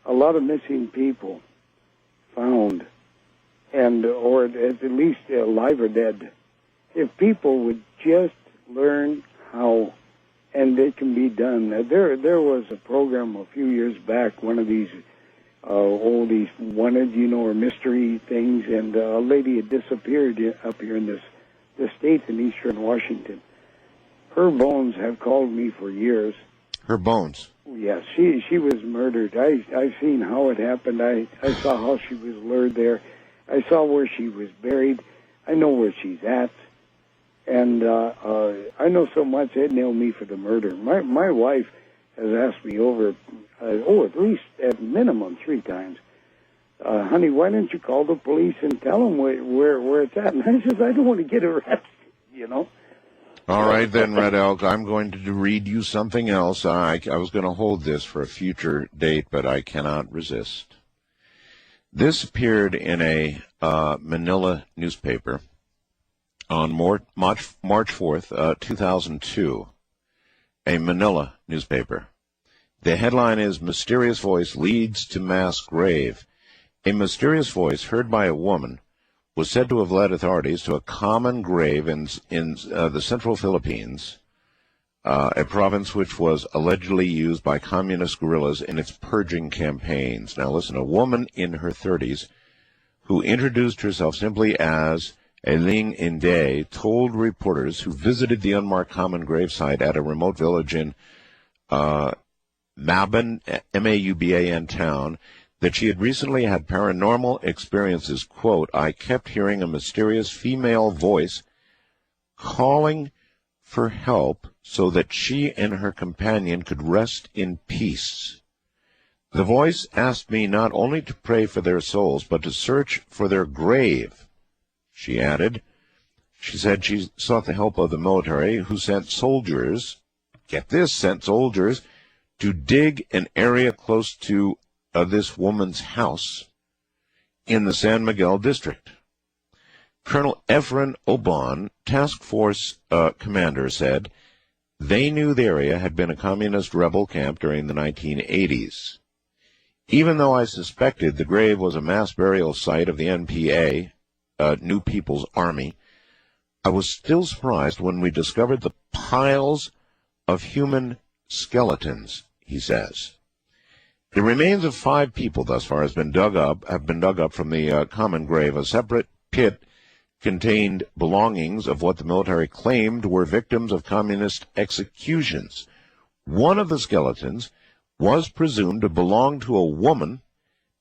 a lot of missing people found, or at least alive or dead, if people would just learn how, and it can be done. There was a program a few years back, one of these these wanted, or mystery things, and a lady had disappeared up here in this state in eastern Washington. Her bones have called me for years.
Her bones?
Yes, she was murdered. I've seen how it happened. I saw how she was lured there. I saw where she was buried. I know where she's at. And I know so much they'd nail me for the murder. My wife has asked me over, at least at minimum 3 times, honey, why don't you call the police and tell them where it's at? And I says, I don't want to get arrested,
All right, then, Red Elk, I'm going to read you something else. I was going to hold this for a future date, but I cannot resist. This appeared in a Manila newspaper, on March 4th, 2002, a Manila newspaper. The headline is Mysterious Voice Leads to Mass Grave. A mysterious voice heard by a woman was said to have led authorities to a common grave in the central Philippines, a province which was allegedly used by communist guerrillas in its purging campaigns. Now listen, a woman in her 30s who introduced herself simply as Eiling Inday told reporters who visited the unmarked common gravesite at a remote village in Maban, M-A-U-B-A-N town, that she had recently had paranormal experiences. Quote, I kept hearing a mysterious female voice calling for help so that she and her companion could rest in peace. The voice asked me not only to pray for their souls, but to search for their grave, she added. She said she sought the help of the military, who sent soldiers, get this, to dig an area close to this woman's house in the San Miguel district. Colonel Efren Oban, task force commander, said they knew the area had been a communist rebel camp during the 1980s. Even though I suspected the grave was a mass burial site of the NPA, New People's Army, I was still surprised when we discovered the piles of human skeletons, he says. The remains of 5 people thus far have been dug up from the common grave. A separate pit contained belongings of what the military claimed were victims of communist executions. One of the skeletons was presumed to belong to a woman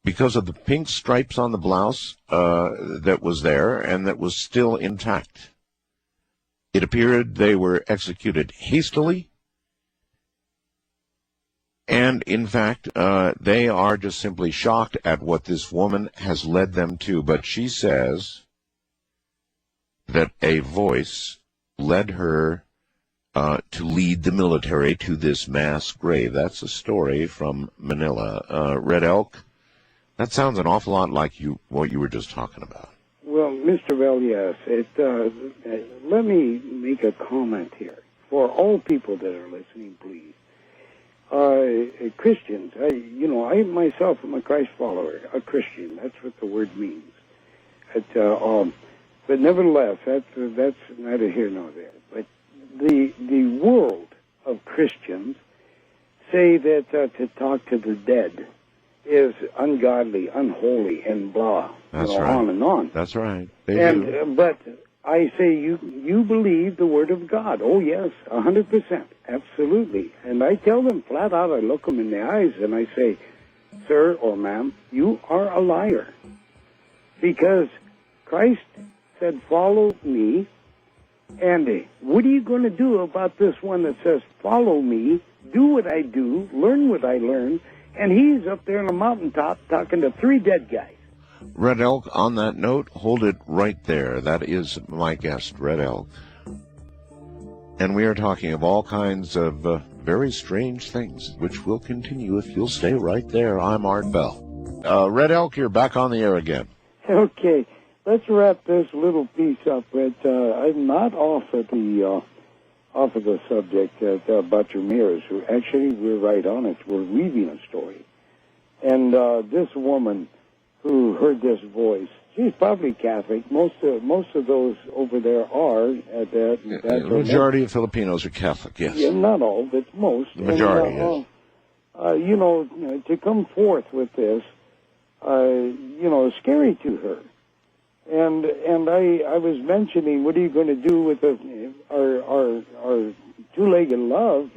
because of the pink stripes on the blouse that was there and that was still intact. It appeared they were executed hastily, and in fact, they are just simply shocked at what this woman has led them to. But she says that a voice led her to lead the military to this mass grave. That's a story from Manila. Red Elk, that sounds an awful lot like what you were just talking about.
Well, Mr. Bell, yes. Let me make a comment here. For all people that are listening, please. Christians, I myself am a Christ follower, a Christian. That's what the word means. But nevertheless, that's neither here nor there. But the world of Christians say that to talk to the dead is ungodly, unholy, and blah.
That's right.
On and on.
That's right.
But I say you believe the Word of God. Oh, yes, 100%. Absolutely. And I tell them flat out, I look them in the eyes and I say, sir or ma'am, you are a liar. Because Christ said, follow me. And what are you going to do about this one that says, follow me, do what I do, learn what I learn, and he's up there on the mountaintop talking to 3 dead guys.
Red Elk, on that note, hold it right there. That is my guest, Red Elk. And we are talking of all kinds of very strange things, which will continue if you'll stay right there. I'm Art Bell. Red Elk, you're back on the air again.
Okay, let's wrap this little piece up. I'm not off of the subject about your mirrors. Actually, we're right on it. We're weaving a story. And this woman who heard this voice, she's probably Catholic. Most of those over there are.
The majority of Filipinos are Catholic, yes.
Yeah, not all, but most.
The majority, yes.
To come forth with this, is scary to her. And I was mentioning, what are you going to do with our two-legged love,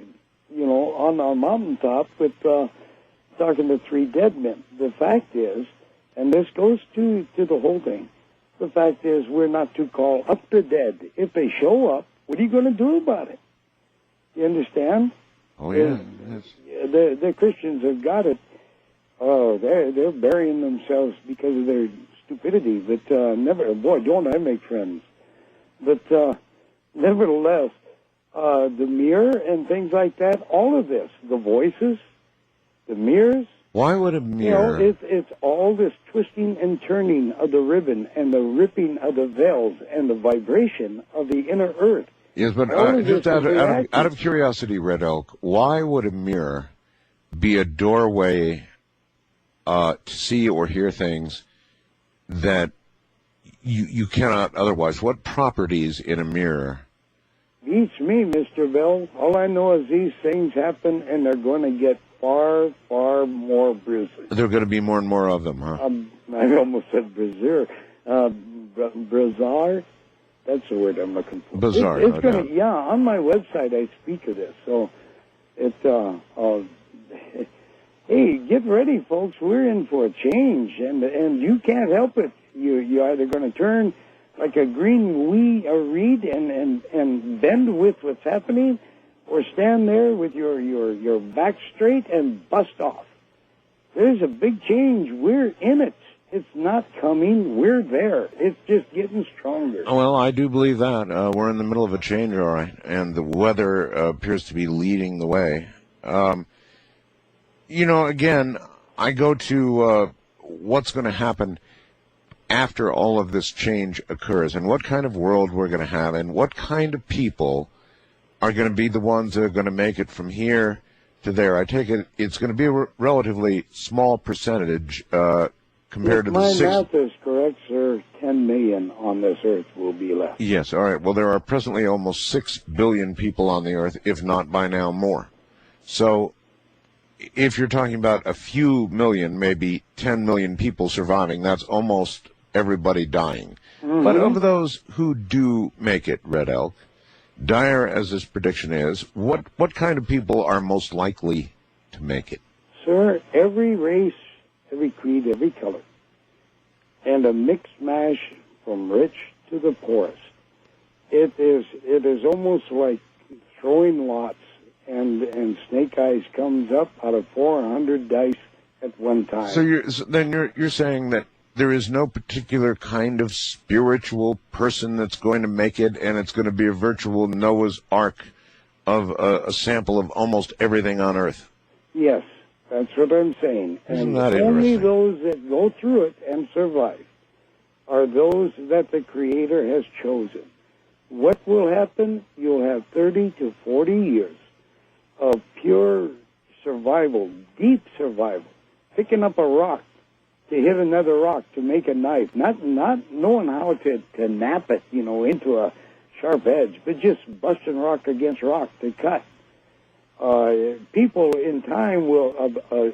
on our mountaintop with talking to 3 dead men? The fact is, and this goes to the whole thing, the fact is we're not to call up the dead. If they show up, what are you going to do about it? You understand?
Oh, yeah.
The Christians have got it. Oh, they're burying themselves because of their stupidity. But don't I make friends. But nevertheless, the mirror and things like that, all of this, the voices, the mirrors.
Why would a mirror?
It's all this twisting and turning of the ribbon and the ripping of the veils and the vibration of the inner earth.
Yes, but just out of curiosity, Red Elk, why would a mirror be a doorway to see or hear things that you cannot otherwise? What properties in a mirror?
Beats me, Mr. Bell. All I know is these things happen, and they're going to get far, far more bizarre.
There are going to be more and more of them, huh?
I almost said bizarre. Bizarre? That's the word I'm looking for.
Bizarre,
it's going to, yeah, on my website I speak of this. So hey, get ready, folks. We're in for a change, and you can't help it. You're either going to turn like a green reed and bend with what's happening, or stand there with your back straight and bust off. There's a big change. We're in it. It's not coming. We're there. It's just getting stronger.
Well, I do believe that. We're in the middle of a change, all right, and the weather appears to be leading the way. Again, I go to what's going to happen after all of this change occurs, and what kind of world we're going to have, and what kind of people are going to be the ones that are going to make it from here to there. I take it it's going to be a relatively small percentage compared to the
my math is correct, sir, 10 million on this earth will be left.
Yes, all right. Well, there are presently almost 6 billion people on the earth, if not by now more. So if you're talking about a few million, maybe 10 million people surviving, that's almost everybody dying. Mm-hmm. But of those who do make it, Red Elk, dire as this prediction is, what kind of people are most likely to make it?
Sir, every race, every creed, every color, and a mixed mash from rich to the poorest. It is almost like throwing lots, and snake eyes comes up out of 400 dice at one time.
So you're saying that there is no particular kind of spiritual person that's going to make it, and it's going to be a virtual Noah's Ark of a sample of almost everything on Earth.
Yes, that's what I'm saying.
Isn't
and
that
only
interesting?
those that go through it and survive are those that the Creator has chosen. What will happen? You'll have 30 to 40 years of pure survival, deep survival, picking up a rock to hit another rock to make a knife, not knowing how to nap it, into a sharp edge, but just busting rock against rock to cut. People in time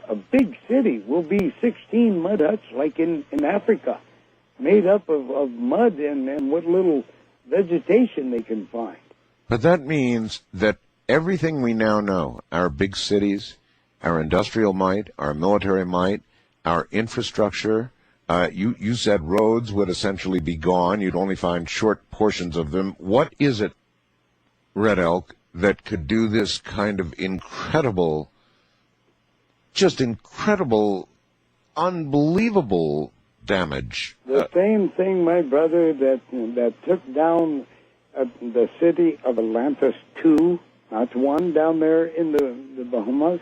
a big city will be 16 mud huts like in Africa, made up of mud and what little vegetation they can find.
But that means that everything we now know, our big cities, our industrial might, our military might, our infrastructure, you said roads would essentially be gone. You'd only find short portions of them. What is it, Red Elk, that could do this kind of incredible, unbelievable damage?
The same thing, my brother, that took down the city of Atlantis 2, not 1, down there in the Bahamas.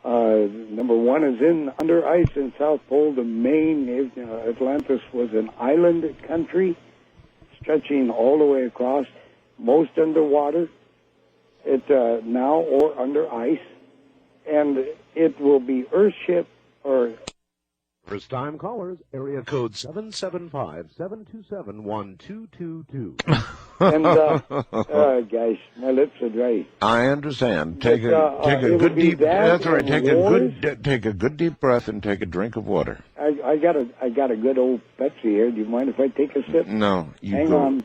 Number 1 is under ice in South Pole. The main Atlantis was an island country stretching all the way across, most underwater. It now or under ice, and it will be Earthship or.
First-time callers, area code 775-727-1222.
And, guys, my lips are dry.
I understand. Take a good deep. That's all right. Take a good deep breath and take a drink of water.
I got a good old Pepsi here. Do you mind if I take a sip?
No,
Hang on.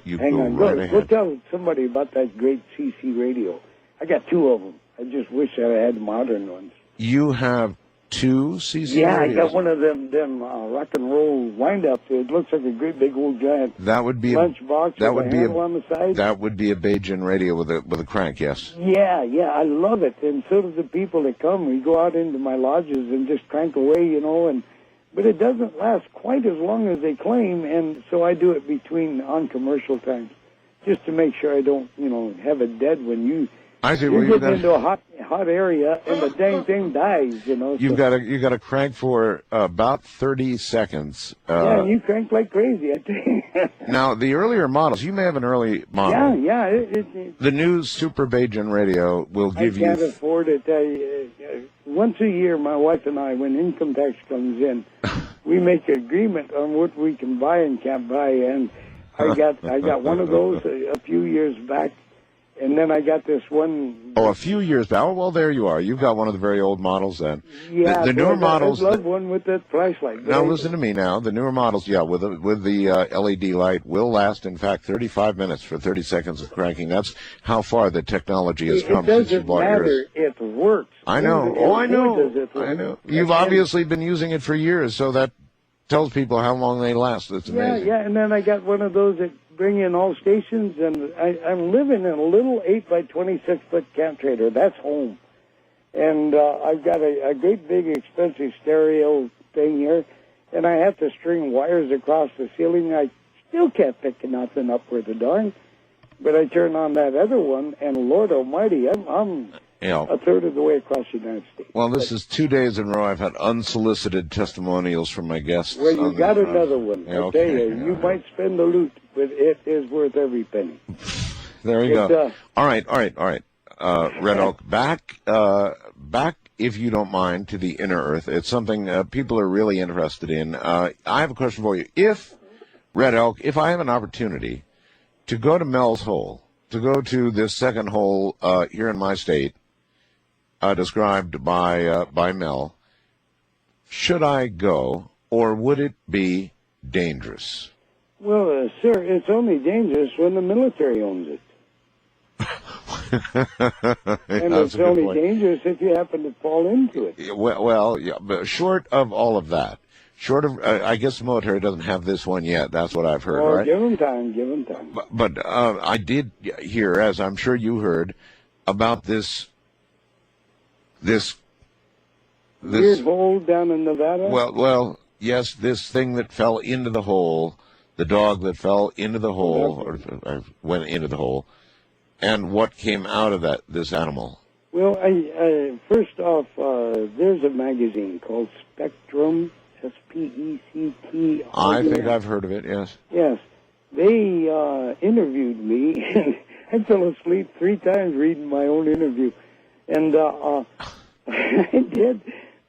Right ahead.
Go tell somebody about that great CC radio. I got 2 of them. I just wish I had modern ones.
You have 2 CC
Yeah,
radios?
I got one of them rock and roll wind-up. It looks like a great big old giant
that would be
lunchbox with a handle on the side.
That would be a Bajan radio with a crank, yes.
Yeah, I love it. And so do the people that come. We go out into my lodges and just crank away, but it doesn't last quite as long as they claim, and so I do it on commercial times, just to make sure I don't, have it dead when you...
I see.
You're getting into a hot hot area, and the dang thing dies, you know.
You've got to crank for about 30 seconds.
Yeah, you crank like crazy, I think.
Now, the earlier models, you may have an early model.
Yeah.
The new Super Bajan radio will give you...
I can't afford it. Once a year, my wife and I, when income tax comes in, we make an agreement on what we can buy and can't buy. And I got one of those a few years back. And then I got this one.
Oh, a few years back. Oh, well, there you are. You've got one of the very old models then.
Yeah,
the newer models.
I love one with that flashlight.
Now listen to me. Now the newer models, with the LED light, will last in fact 35 minutes for 30 seconds of cranking. That's how far the technology has come since you bought yours.
It works.
I know. I know. You've obviously been using it for years, so that tells people how long they last. That's amazing.
Yeah. And then I got one of those that bring in all stations, and I'm living in a little 8 by 26 foot camp trailer. That's home. And I've got a great big expensive stereo thing here, and I have to string wires across the ceiling. I still can't pick nothing up worth a darn. But I turn on that other one, and Lord Almighty, I'm a third of the way across the United States.
Well, this is 2 days in a row I've had unsolicited testimonials from my guests.
Well, you got another one.
Yeah,
I tell you might spend the loot, but it is worth every penny.
There you go. All right. Red Elk, back, if you don't mind, to the inner earth. It's something people are really interested in. I have a question for you. Red Elk, if I have an opportunity to go to Mel's Hole, to go to this second hole here in my state, described by Mel, should I go, or would it be dangerous?
Well, sir, it's only dangerous when the military owns it. And it's only dangerous if you happen to fall into it.
Well, yeah, but short of all of that, I guess the military doesn't have this one yet. That's what I've heard, right?
Give them time.
But I did hear, as I'm sure you heard, about this
weird hole down in Nevada.
Well, yes, this thing that fell into the hole, the dog that fell into the hole, or went into the hole, and what came out of this animal.
Well, first off, there's a magazine called Spectrum. SPECT.
I think I've heard of it, yes.
Yes. They interviewed me, and I fell asleep 3 times reading my own interview. And I did,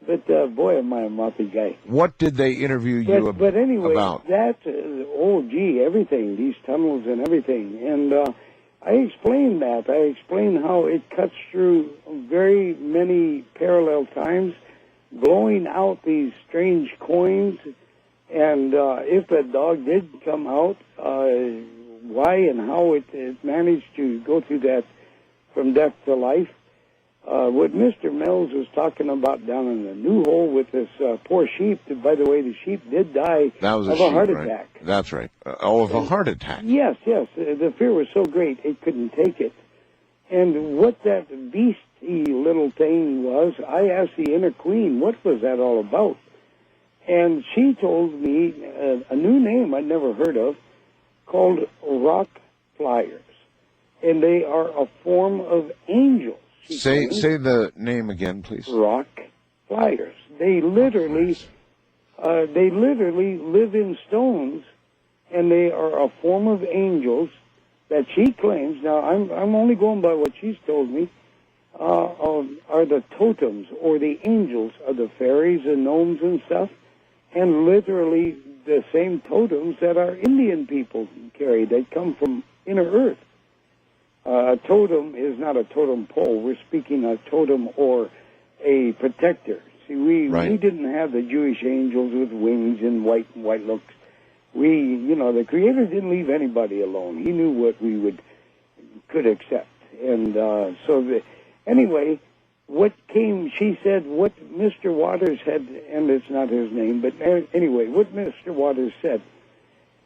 but boy, am I a mouthy guy.
What did they interview you about?
But anyway, that's, everything, these tunnels and everything. And I explained that. I explained how it cuts through very many parallel times, blowing out these strange coins, and if that dog did come out, why and how it managed to go through that from death to life. What Mr. Mills was talking about down in the new hole with this poor sheep, by the way, the sheep did die of a heart attack.
That's right. Of a heart attack.
Yes. The fear was so great it couldn't take it. And what that beastie little thing was, I asked the inner queen, what was that all about? And she told me a new name I'd never heard of called rock flyers. And they are a form of angels.
Say the name again, please.
Rock flyers. They literally live in stones, and they are a form of angels that she claims, now I'm only going by what she's told me, are the totems or the angels of the fairies and gnomes and stuff, and literally the same totems that our Indian people carry. They come from inner earth. A totem is not a totem pole. We're speaking a totem or a protector. See, we didn't have the Jewish angels with wings and white looks. The Creator didn't leave anybody alone. He knew what we could accept. And anyway, she said what Mr. Waters had, and it's not his name, but anyway, what Mr. Waters said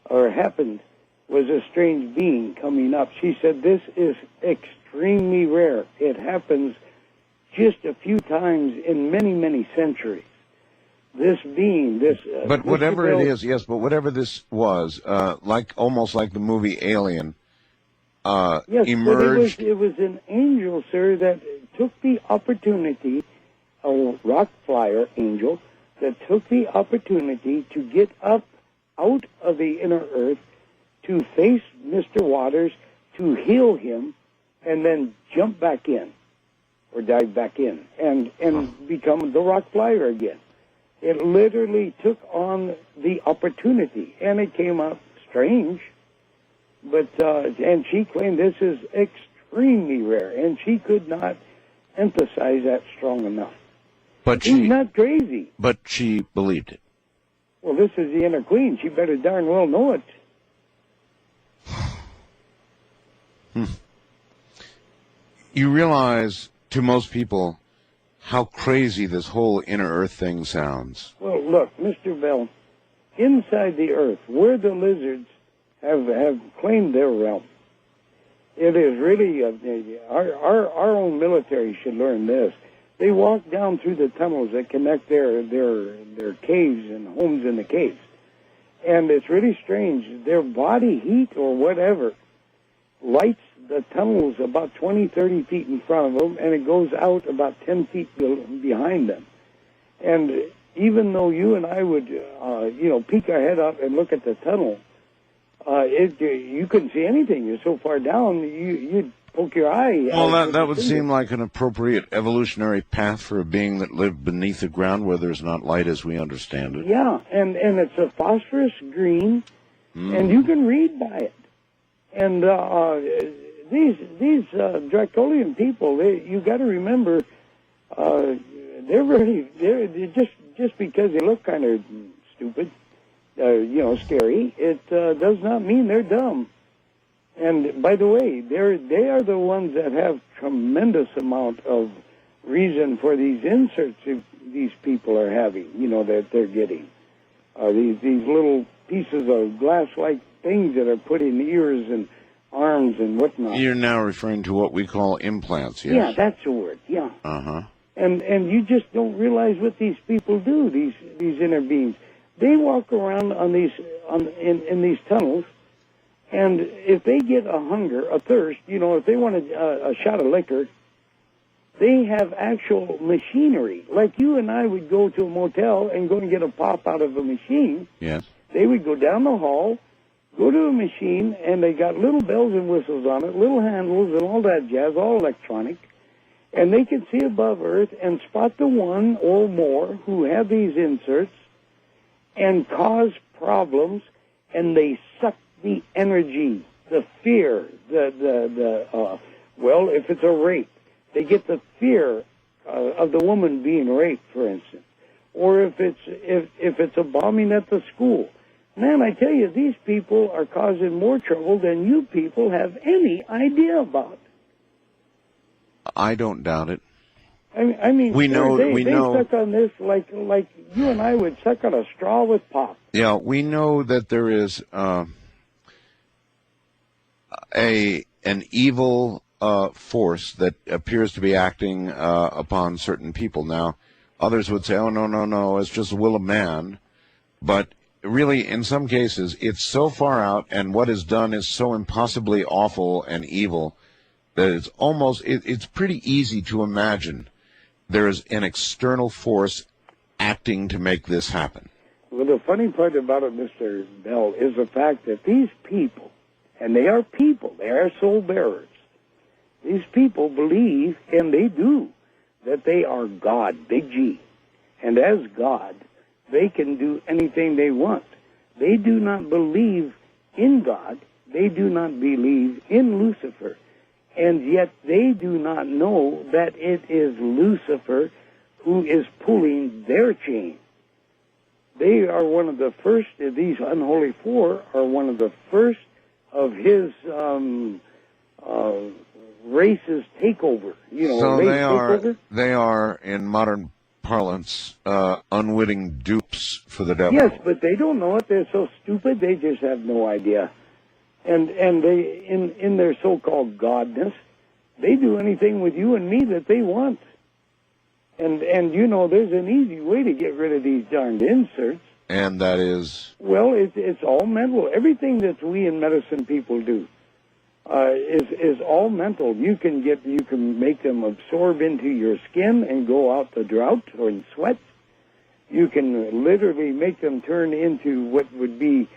or happened was a strange being coming up. She said this is extremely rare. It happens just a few times in many, many centuries. This being,
but whatever it is, yes. But whatever this was, almost like the movie Alien,
yes,
emerged.
But it was an angel, sir, that took the opportunity, a rock flyer angel, that took the opportunity to get up out of the inner earth to face Mr. Waters, to heal him, and then jump back in, or dive back in, and become the rock flyer again. It literally took on the opportunity, and it came out strange, but, and she claimed this is extremely rare, and she could not emphasize that strong enough.
But
She's not crazy.
But she believed it.
Well, this is the inner queen. She better darn well know it.
You realize, to most people, how crazy this whole inner earth thing sounds.
Well, look, Mr. Bell, inside the earth, where the lizards have claimed their realm, it is really, our own military should learn this. They walk down through the tunnels that connect their caves and homes in the caves. And it's really strange. Their body heat or whatever lights the tunnels about 20, 30 feet in front of them, and it goes out about 10 feet behind them. And even though you and I would, peek our head up and look at the tunnel, you couldn't see anything. You're so far down, you'd poke your eye.
Well, that would seem like an appropriate evolutionary path for a being that lived beneath the ground where there's not light as we understand it.
Yeah, and it's a phosphorus green, and you can read by it. And these Dracolian people, you got to remember, they're just because they look kind of stupid, scary, it does not mean they're dumb. And by the way, they are the ones that have tremendous amount of reason for these inserts these people are having, that they're getting. These little pieces of glass-like things that are put in ears and arms and whatnot.
You're now referring to what we call implants, yes?
Yeah, that's the word, yeah.
Uh-huh.
And you just don't realize what these people do, these inner beings. They walk around in these tunnels, and if they get a hunger, a thirst, if they want a shot of liquor, they have actual machinery. Like you and I would go to a motel and go and get a pop out of a machine.
Yes.
They would go down the hall, go to a machine, and they got little bells and whistles on it, little handles and all that jazz, all electronic. And they can see above Earth and spot the one or more who have these inserts and cause problems, and they suck the energy, the fear, if it's a rape, they get the fear of the woman being raped, for instance, or if it's a bombing at the school. Man, I tell you, these people are causing more trouble than you people have any idea about.
I don't doubt it.
I mean,
we know
they suck on this like you and I would suck on a straw with pop.
Yeah, we know that there is an evil force that appears to be acting upon certain people. Now, others would say, oh, no, it's just the will of man. But really, in some cases, it's so far out, and what is done is so impossibly awful and evil that it's pretty easy to imagine there is an external force acting to make this happen.
Well, the funny part about it, Mr. Bell, is the fact that these people, and they are people, they are soul bearers, these people believe, and they do, that they are God, big G. And as God, they can do anything they want. They do not believe in God. They do not believe in Lucifer. And yet they do not know that it is Lucifer who is pulling their chain. They are one of the first, these unholy four are one of the first of his race's takeover.
So
race takeover.
They are, in modern parlance, unwitting dupes for the devil.
Yes, but they don't know it. They're so stupid, they just have no idea. And they, in their so-called godness, they do anything with you and me that they want. And there's an easy way to get rid of these darned inserts.
And that is?
Well, it's all mental. Everything that we in medicine people do. is all mental. You can make them absorb into your skin and go out the drought or in sweat. You can literally make them turn into what would be,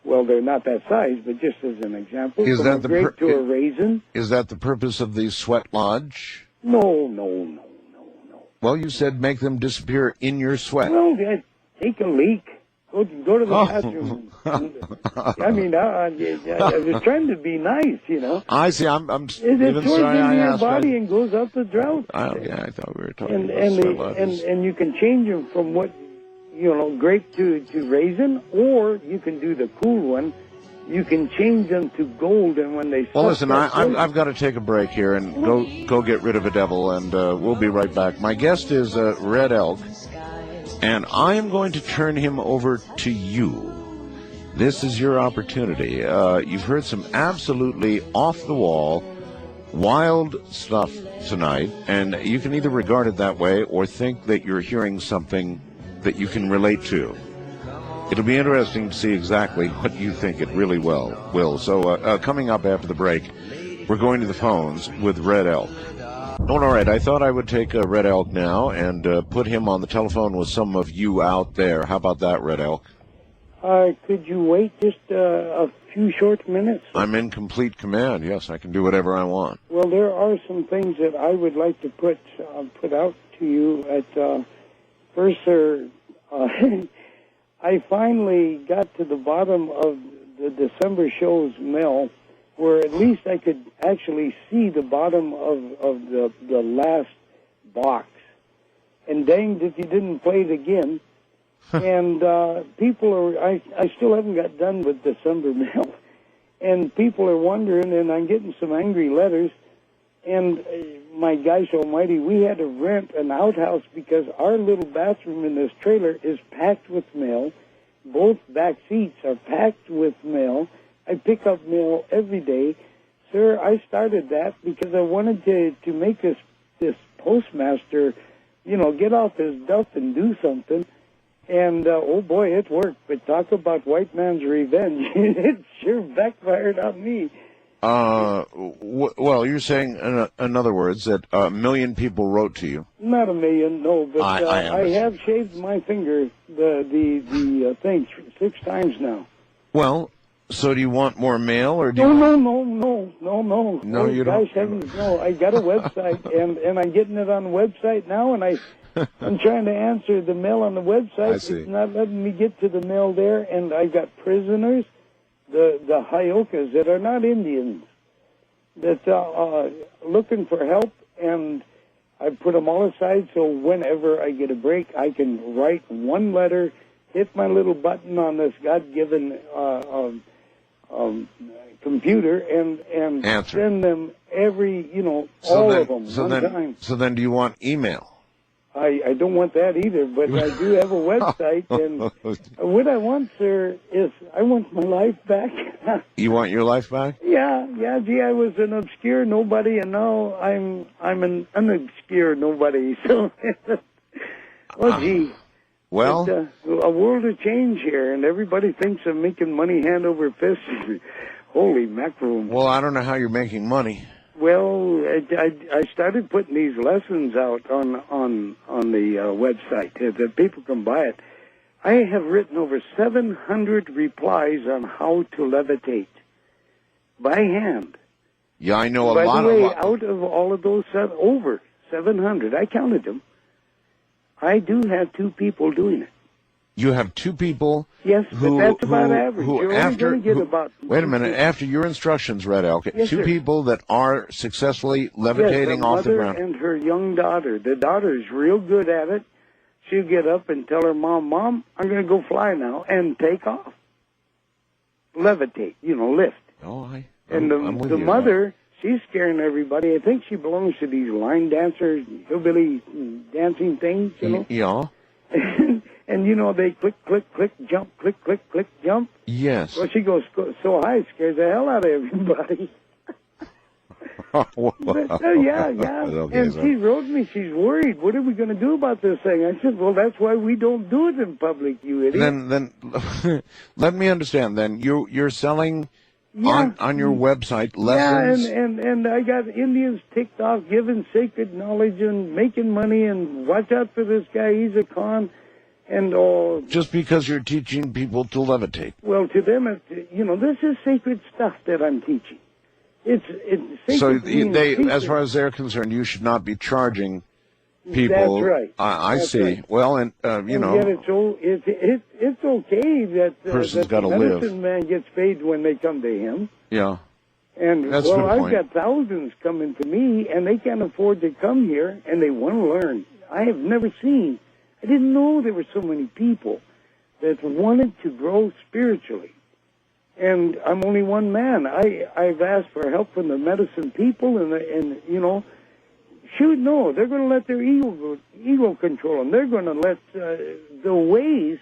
well, they're not that size, but just as an example,
Is
from
that
a
the
grape to a raisin.
Is that the purpose of the sweat lodge?
No.
Well, you said make them disappear in your sweat.
Well, take a leak. Go to the bathroom. I mean, I was trying to be nice, you know.
I see. I'm
It
even
absorbs
sorry I
into your
asked.
body and goes out the drought.
Yeah, I thought we were talking about sweat lodges.
And you can change them from what, grape to raisin, or you can do the cool one. You can change them to gold, and when they...
Well, listen, I've got to take a break here and go get rid of a devil, and we'll be right back. My guest is Red Elk, and I am going to turn him over to you. This is your opportunity. You've heard some absolutely off-the-wall, wild stuff tonight, and you can either regard it that way or think that you're hearing something that you can relate to. It'll be interesting to see exactly what you think it really will. So coming up after the break, we're going to the phones with Red Elk. All right, I thought I would take Red Elk now and put him on the telephone with some of you out there. How about that, Red Elk?
Could you wait just a few short minutes?
I'm in complete command. Yes, I can do whatever I want.
Well, there are some things that I would like to put out to you. First, sir, I finally got to the bottom of the December show's mail, where at least I could actually see the bottom of the last box. And danged if you didn't play it again. And people are, I still haven't got done with December mail. And people are wondering, and I'm getting some angry letters. And my gosh almighty, we had to rent an outhouse because our little bathroom in this trailer is packed with mail. Both back seats are packed with mail. I pick up mail every day. Sir, I started that because I wanted to make this postmaster, get off his duff and do something. And, oh boy, it worked. But talk about white man's revenge. It sure backfired on me.
Well, you're saying, in other words, that a million people wrote to you.
Not a million, no, but
I
have shaved my finger, the thing 6 times now.
Well, so do you want more mail, or do you...
No.
No, you don't.
Gosh heavens, no. I got a website, and I'm getting it on the website now, and I'm trying to answer the mail on the website.
I see.
It's not letting me get to the mail there, and I've got prisoners, the Hyokas that are not Indians, that are looking for help, and I put them all aside so whenever I get a break, I can write one letter, hit my little button on this God-given computer, and
Answer.
send them every, all of them one time.
So then do you want email?
I don't want that either, but I do have a website, and what I want, sir, is I want my life back.
You want your life back?
Yeah, gee, I was an obscure nobody, and now I'm an unobscure nobody, so, well, gee.
Well,
but, a world of change here, and everybody thinks I'm making money hand over fist. Holy mackerel.
Well, I don't know how you're making money.
Well, I started putting these lessons out on the website that people can buy it. I have written over 700 replies on how to levitate by hand.
Yeah, I know a
By
lot
the way,
of...
out of all of those, over 700, I counted them. I do have 2 people doing it.
You have 2 people...
Yes, but that's about average. You're only going to get about...
Wait a minute. After your instructions, Red Elk,
Yes,
2
sir.
people that are successfully levitating off the ground.
And her young daughter. The daughter's real good at it. She'll get up and tell her mom, I'm going to go fly now, and take off. Levitate, lift.
And
the mother, she's scaring everybody. I think she belongs to these line dancers, hillbilly dancing things,
Yeah.
And, they click, jump, click, jump.
Yes.
Well, she goes so high, it scares the hell out of everybody. Yeah.
Okay,
and she wrote me, she's worried. What are we going to do about this thing? I said, well, that's why we don't do it in public, you idiot.
Then let me understand. Then you're selling on your website, lessons.
Yeah, and I got Indians ticked off giving sacred knowledge and making money, and watch out for this guy, he's a con, and all.
Just because you're teaching people to levitate.
Well, to them, this is sacred stuff that I'm teaching. It's sacred.
So
sacred.
as far as they're concerned, you should not be charging people.
That's right.
I
That's
see.
Right.
Well, and
yet it's okay that
person's
that
got to
the
live.
medicine man gets paid when they come to him.
Yeah.
And
That's a good
I've
point.
got thousands coming to me, and they can't afford to come here, and they want to learn. I didn't know there were so many people that wanted to grow spiritually. And I'm only one man. I've asked for help from the medicine people, and no, they're going to let their ego control them. They're going to let the ways,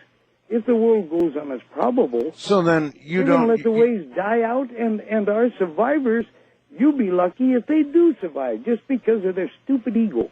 if the world goes on as probable.
So then
they're going to let the ways die out, and our survivors, you'll be lucky if they do survive, just because of their stupid ego.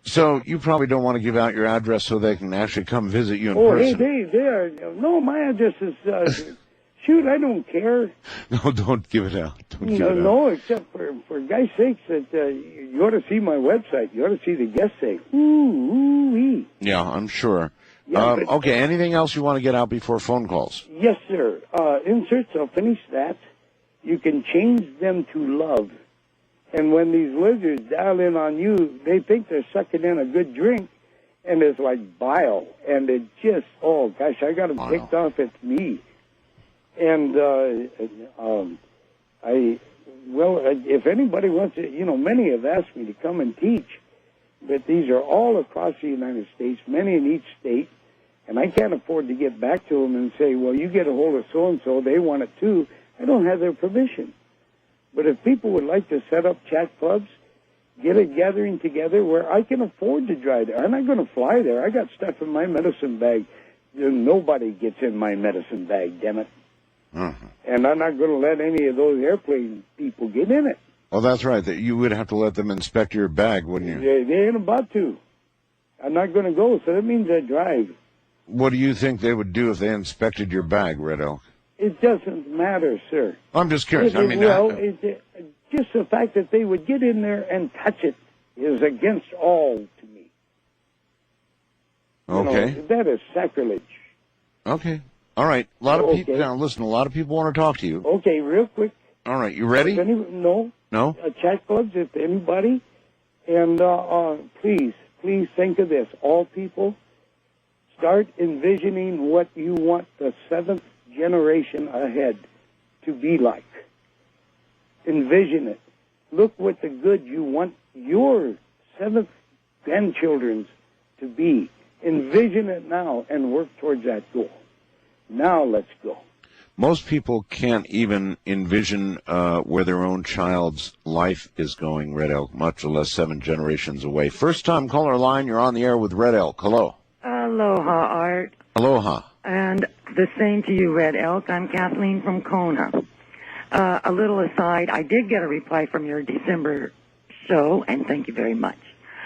So you probably don't want to give out your address so they can actually come visit you in
person.
Hey,
they are. No, my address is. Shoot, I don't care.
No, don't give it out.
No, except for God's sakes, that you ought to see my website. You ought to see the guest say, ooh.
Yeah, I'm sure.
Yeah,
okay, anything else you want to get out before phone calls?
Yes, sir. Inserts, I'll finish that. You can change them to love. And when these lizards dial in on you, they think they're sucking in a good drink, and it's like bile. And it just, oh, gosh, I got them picked off. It's me. And if anybody wants to, many have asked me to come and teach, but these are all across the United States, many in each state, and I can't afford to get back to them and say, well, you get a hold of so-and-so, they want it too. I don't have their permission. But if people would like to set up chat clubs, get a gathering together where I can afford to drive there. I'm not going to fly there. I got stuff in my medicine bag. Nobody gets in my medicine bag, damn it.
Mm-hmm.
And I'm not going to let any of those airplane people get in it.
Well, that's right. That you would have to let them inspect your bag, wouldn't
you? They ain't about to. I'm not going to go, so that means I drive.
What do you think they would do if they inspected your bag, Red Elk?
It doesn't matter, sir.
I'm just curious.
Just the fact that they would get in there and touch it is against all to me.
Okay.
That is sacrilege.
Okay. All right. A lot of people. Now, listen. A lot of people want to talk to you.
Okay, real quick.
All right. You ready?
No. Chat clubs, if anybody, and please think of this. All people, start envisioning what you want the seventh generation ahead to be like. Envision it. Look what the good you want your seventh grandchildren's to be. Envision it now and work towards that goal. Now let's go.
Most people can't even envision where their own child's life is going, Red Elk, much less 7 generations away. First-time caller line, you're on the air with Red Elk. Hello.
Aloha, Art.
Aloha.
And the same to you, Red Elk. I'm Kathleen from Kona. A little aside, I did get a reply from your December show, and thank you very much.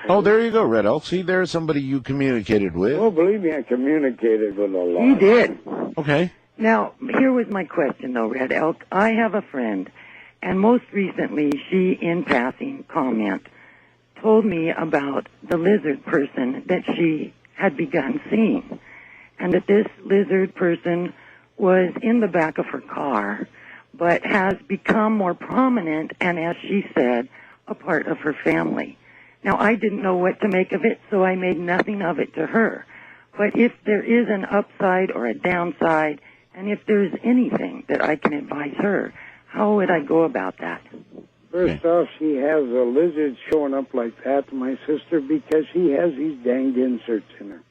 Oh, there you go, Red Elk. See, there's somebody you communicated with.
Oh, believe me, I communicated with a lot.
He did.
Okay.
Now, here was my question, though, Red Elk. I have a friend, and most recently, she, in passing comment, told me about the lizard person that she had begun seeing, and that this lizard person was in the back of her car, but has become more prominent and, as she said, a part of her family. Now, I didn't know what to make of it, so I made nothing of it to her. But if there is an upside or a downside, and if there's anything that I can advise her, how would I go about that?
First off, she has a lizard showing up like that, my sister, because she has these danged inserts in her.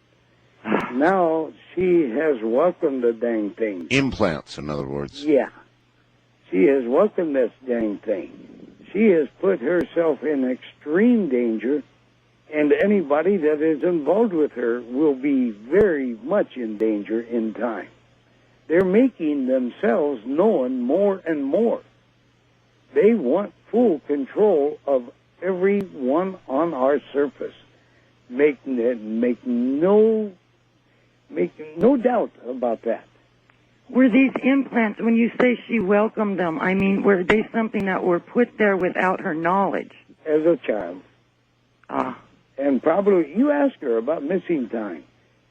Now, she has welcomed the dang thing.
Implants, in other words.
Yeah. She has welcomed this dang thing. She has put herself in extreme danger, and anybody that is involved with her will be very much in danger in time. They're making themselves known more and more. They want full control of everyone on our surface. Make no doubt about that.
Were these implants, when you say she welcomed them, I mean, were they something that were put there without her knowledge?
As a child.
Ah.
And probably, you ask her about missing time.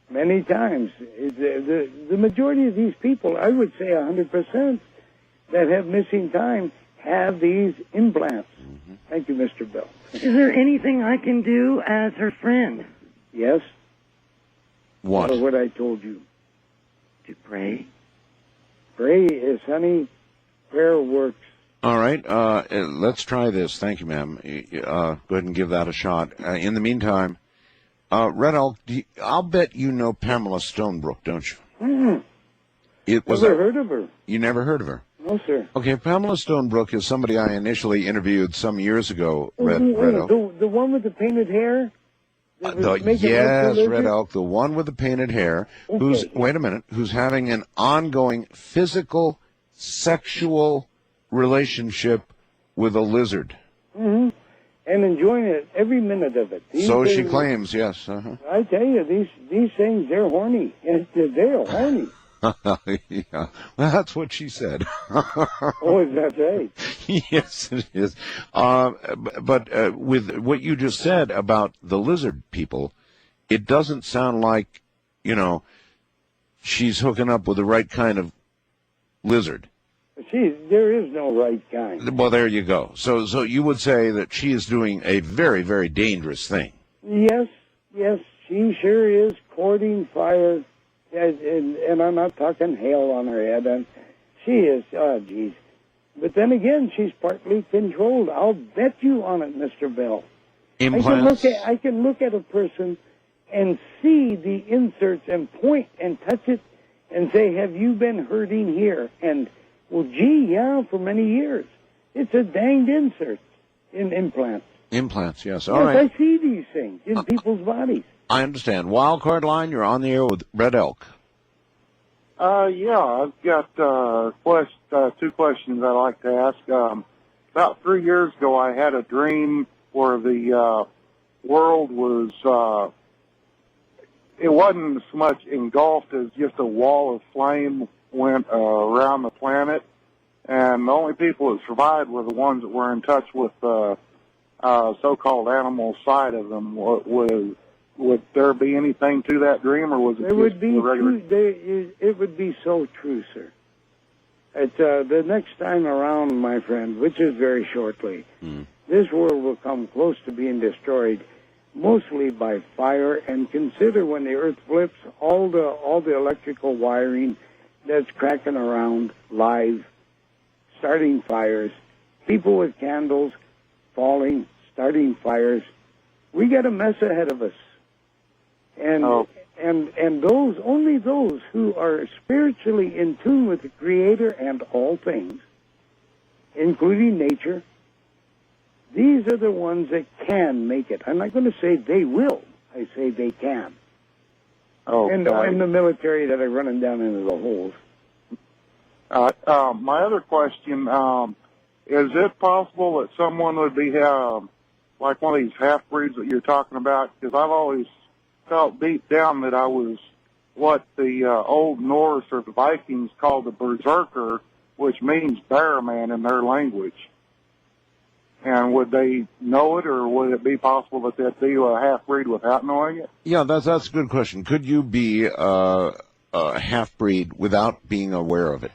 Many times. The majority of these people, I would say 100%, that have missing time have these implants. Mm-hmm. Thank you, Mr. Bell.
Is there anything I can do as her friend?
Yes.
What?
Or what I told you.
To pray.
Pray is, honey, prayer works.
All right, let's try this. Thank you, ma'am. Go ahead and give that a shot. In the meantime, Red Elk, I'll bet you know Pamela Stonebrook, don't you?
Mm-hmm. Never heard of her.
You never heard of her?
No, sir.
Okay, Pamela Stonebrook is somebody I initially interviewed some years ago, Red Elk.
The one with the painted hair?
Yes, Red Elk, the one with the painted hair,
okay.
who's having an ongoing physical, sexual relationship with a lizard.
Mm-hmm. And enjoying it, every minute of it.
So she claims, yes. Uh-huh.
I tell you, these things, they're horny. They're horny.
Yeah, well, that's what she said.
Oh, is that right?
Yes, it is. But with what you just said about the lizard people, it doesn't sound like, she's hooking up with the right kind of lizard.
There is no right kind.
Well, there you go. So you would say that she is doing a very, very dangerous thing.
Yes, she sure is courting fire. And I'm not talking hail on her head. And she is, oh, geez. But then again, she's partly controlled. I'll bet you on it, Mr. Bell.
Implants?
I can look at a person and see the inserts and point and touch it and say, have you been hurting here? And, well, gee, yeah, for many years. It's a danged insert in implants.
Implants, yes.
All right. I see these things in people's bodies.
I understand. Wildcard line, you're on the air with Red Elk.
Yeah, I've got two questions I'd like to ask. About 3 years ago, I had a dream where the world was, it wasn't so much engulfed as just a wall of flame went around the planet, and the only people that survived were the ones that were in touch with the so-called animal side of them. Would there be anything to that dream, or was it
it would be it would be so true, sir. It's the next time around, my friend, which is very shortly, this world will come close to being destroyed, mostly by fire. And consider when the Earth flips, all the electrical wiring that's cracking around live, starting fires, people with candles falling, starting fires. We got a mess ahead of us. And only those who are spiritually in tune with the Creator and all things, including nature, these are the ones that can make it. I'm not going to say they will. I say they can.
Oh,
and the military that are running down into the holes.
My other question, is it possible that someone would be like one of these half-breeds that you're talking about? Because I've always felt deep down that I was what the Old Norse or the Vikings called a berserker, which means bear man in their language. And would they know it, or would it be possible that they'd be a half-breed without knowing it?
Yeah, that's a good question. Could you be a half-breed without being aware of it?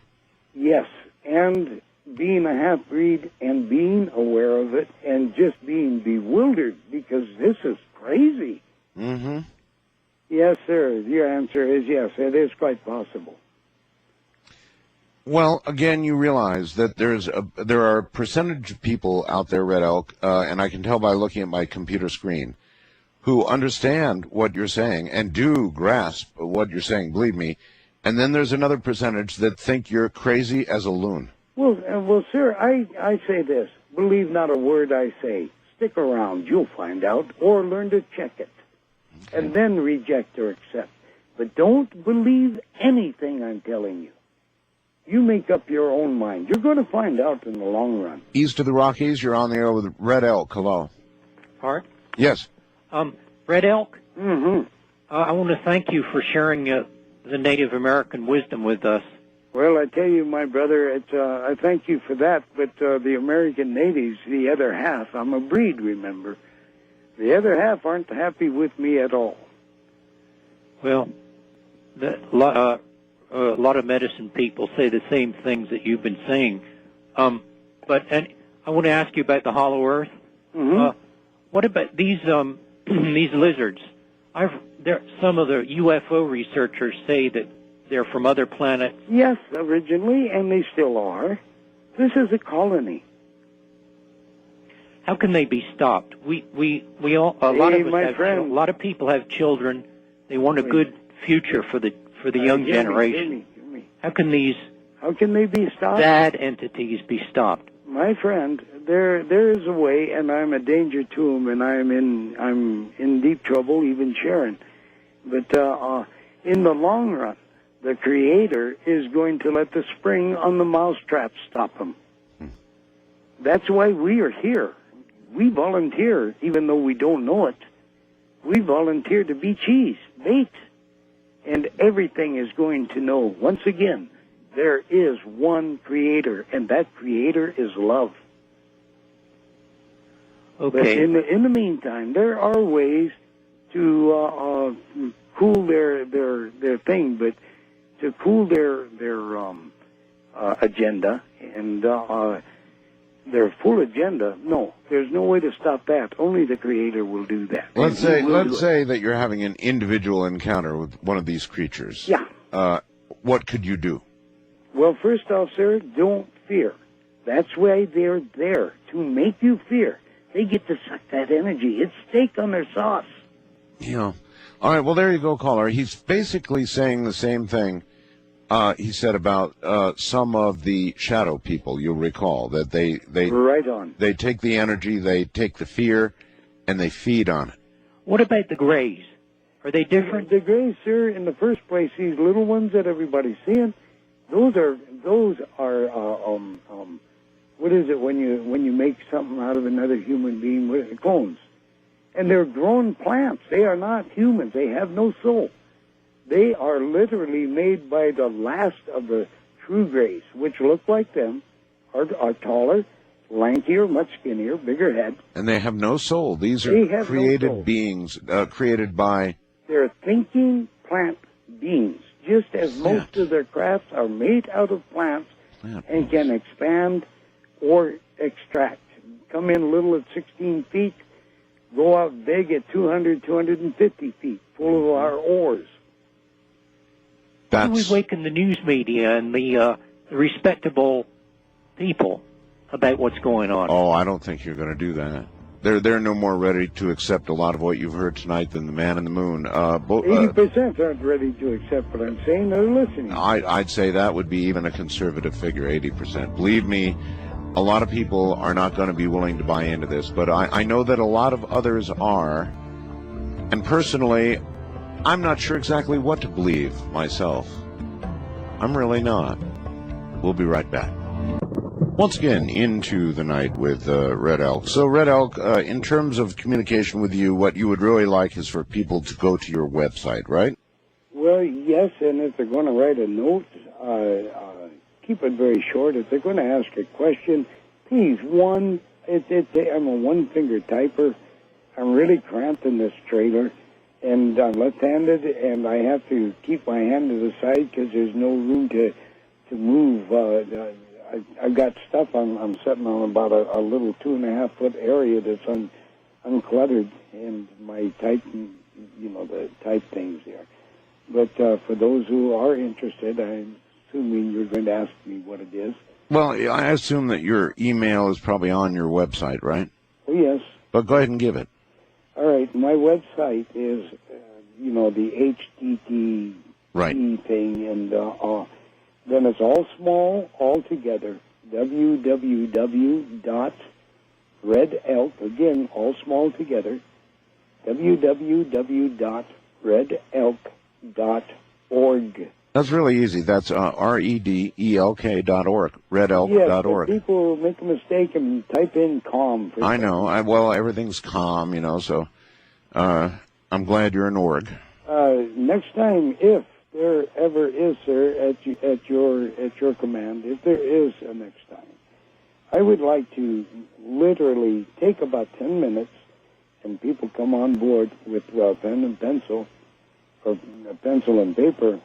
Yes, and being a half-breed and being aware of it and just being bewildered because this is crazy.
Mm-hmm.
Yes, sir. Your answer is yes. It is quite possible.
Well, again, you realize that there are a percentage of people out there, Red Elk, and I can tell by looking at my computer screen, who understand what you're saying and do grasp what you're saying, believe me. And then there's another percentage that think you're crazy as a loon.
Well, sir, I say this. Believe not a word I say. Stick around. You'll find out, or learn to check it. Okay. And then reject or accept. But don't believe anything I'm telling you. You make up your own mind. You're going to find out in the long run.
East of the Rockies, you're on the air with Red Elk. Hello.
Art?
Yes.
Red Elk?
Mm-hmm.
I want to thank you for sharing the Native American wisdom with us.
Well, I tell you, my brother, I thank you for that, but the American natives, the other half, I'm a breed, remember, the other half aren't happy with me at all.
Well, a lot of medicine people say the same things that you've been saying. And I want to ask you about the Hollow Earth.
Mm-hmm.
What about these these lizards? Some of the UFO researchers say that they're from other planets.
Yes, originally, and they still are. This is a colony.
How can they be stopped? A lot of people have children. They want a good future for the young generation.
Hear me.
How can they be stopped? Bad entities be stopped?
My friend, there is a way, and I'm a danger to them, and I'm in deep trouble, even Sharon. But in the long run, the Creator is going to let the spring on the mousetrap stop them. That's why we are here. We volunteer, even though we don't know it. We volunteer to be cheese, bait. And everything is going to know, once again, there is one Creator, and that Creator is love.
Okay.
But in the meantime, there are ways to cool their thing, but to cool their agenda and their full agenda. No, there's no way to stop that. Only the Creator will do that.
Let's say that you're having an individual encounter with one of these creatures.
Yeah.
What could you do?
Well, first off, sir, don't fear. That's why they're there, to make you fear. They get to suck that energy. It's steak on their sauce.
Yeah. All right, well, there you go, caller. He's basically saying the same thing he said about some of the shadow people, you'll recall, that they
right on.
They take the energy, they take the fear, and they feed on it.
What about the Greys? Are they different?
The Greys, sir, in the first place, these little ones that everybody's seeing, those are what is it when you make something out of another human being? Clones. And they're grown plants. They are not humans. They have no soul. They are literally made by the last of the true Greys, which look like them, are taller, lankier, much skinnier, bigger head.
And they have no soul. These are created beings, created by...
They're thinking plant beings, just as most of their crafts are made out of plants and can expand or extract. Come in little at 16 feet, go out big at 200, 250 feet, full of our ores.
How do we waken the news media and the respectable people about what's going on?
Oh, I don't think you're going to do that. They're no more ready to accept a lot of what you've heard tonight than the man in the moon.
80% aren't ready to accept what I'm saying. They're listening.
I'd say that would be even a conservative figure, 80%. Believe me, a lot of people are not going to be willing to buy into this, but I know that a lot of others are. And personally, I'm not sure exactly what to believe myself. I'm really not. We'll be right back. Once again, into the night with Red Elk. So, Red Elk, in terms of communication with you, what you would really like is for people to go to your website, right?
Well, yes, and if they're going to write a note, keep it very short. If they're going to ask a question, please, I'm a one-finger typer. I'm really cramped in this trailer, and I'm left-handed, and I have to keep my hand to the side because there's no room to move. I've got stuff. I'm sitting on about a little 2.5-foot area that's uncluttered, and my type, the type things there. But for those who are interested, I'm assuming you're going to ask me what it is.
Well, I assume that your email is probably on your website, right?
Oh, yes.
But go ahead and give it.
All right. My website is, the HTTP thing, and then it's all small, all together, www.redelk, again, all small together, www.redelk.org.
That's really easy. That's REDELK.org, redelk.org.
Yes, people make a mistake and type in COM.
I know. Well, everything's COM, so I'm glad you're an org.
Next time, if there ever is, sir, at your command, if there is a next time, I would like to literally take about 10 minutes, and people come on board with pen and pencil, or pencil and paper,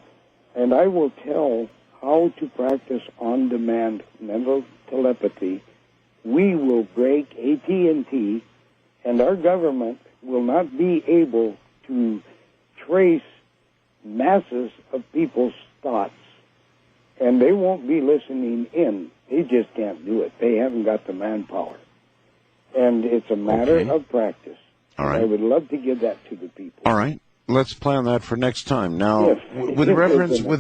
and I will tell how to practice on-demand mental telepathy. We will break AT&T, and our government will not be able to trace masses of people's thoughts, and they won't be listening in. They just can't do it. They haven't got the manpower, and it's a matter of practice.
All right.
I would love to give that to the people.
All right. Let's plan that for next time. Now,
Yes.
with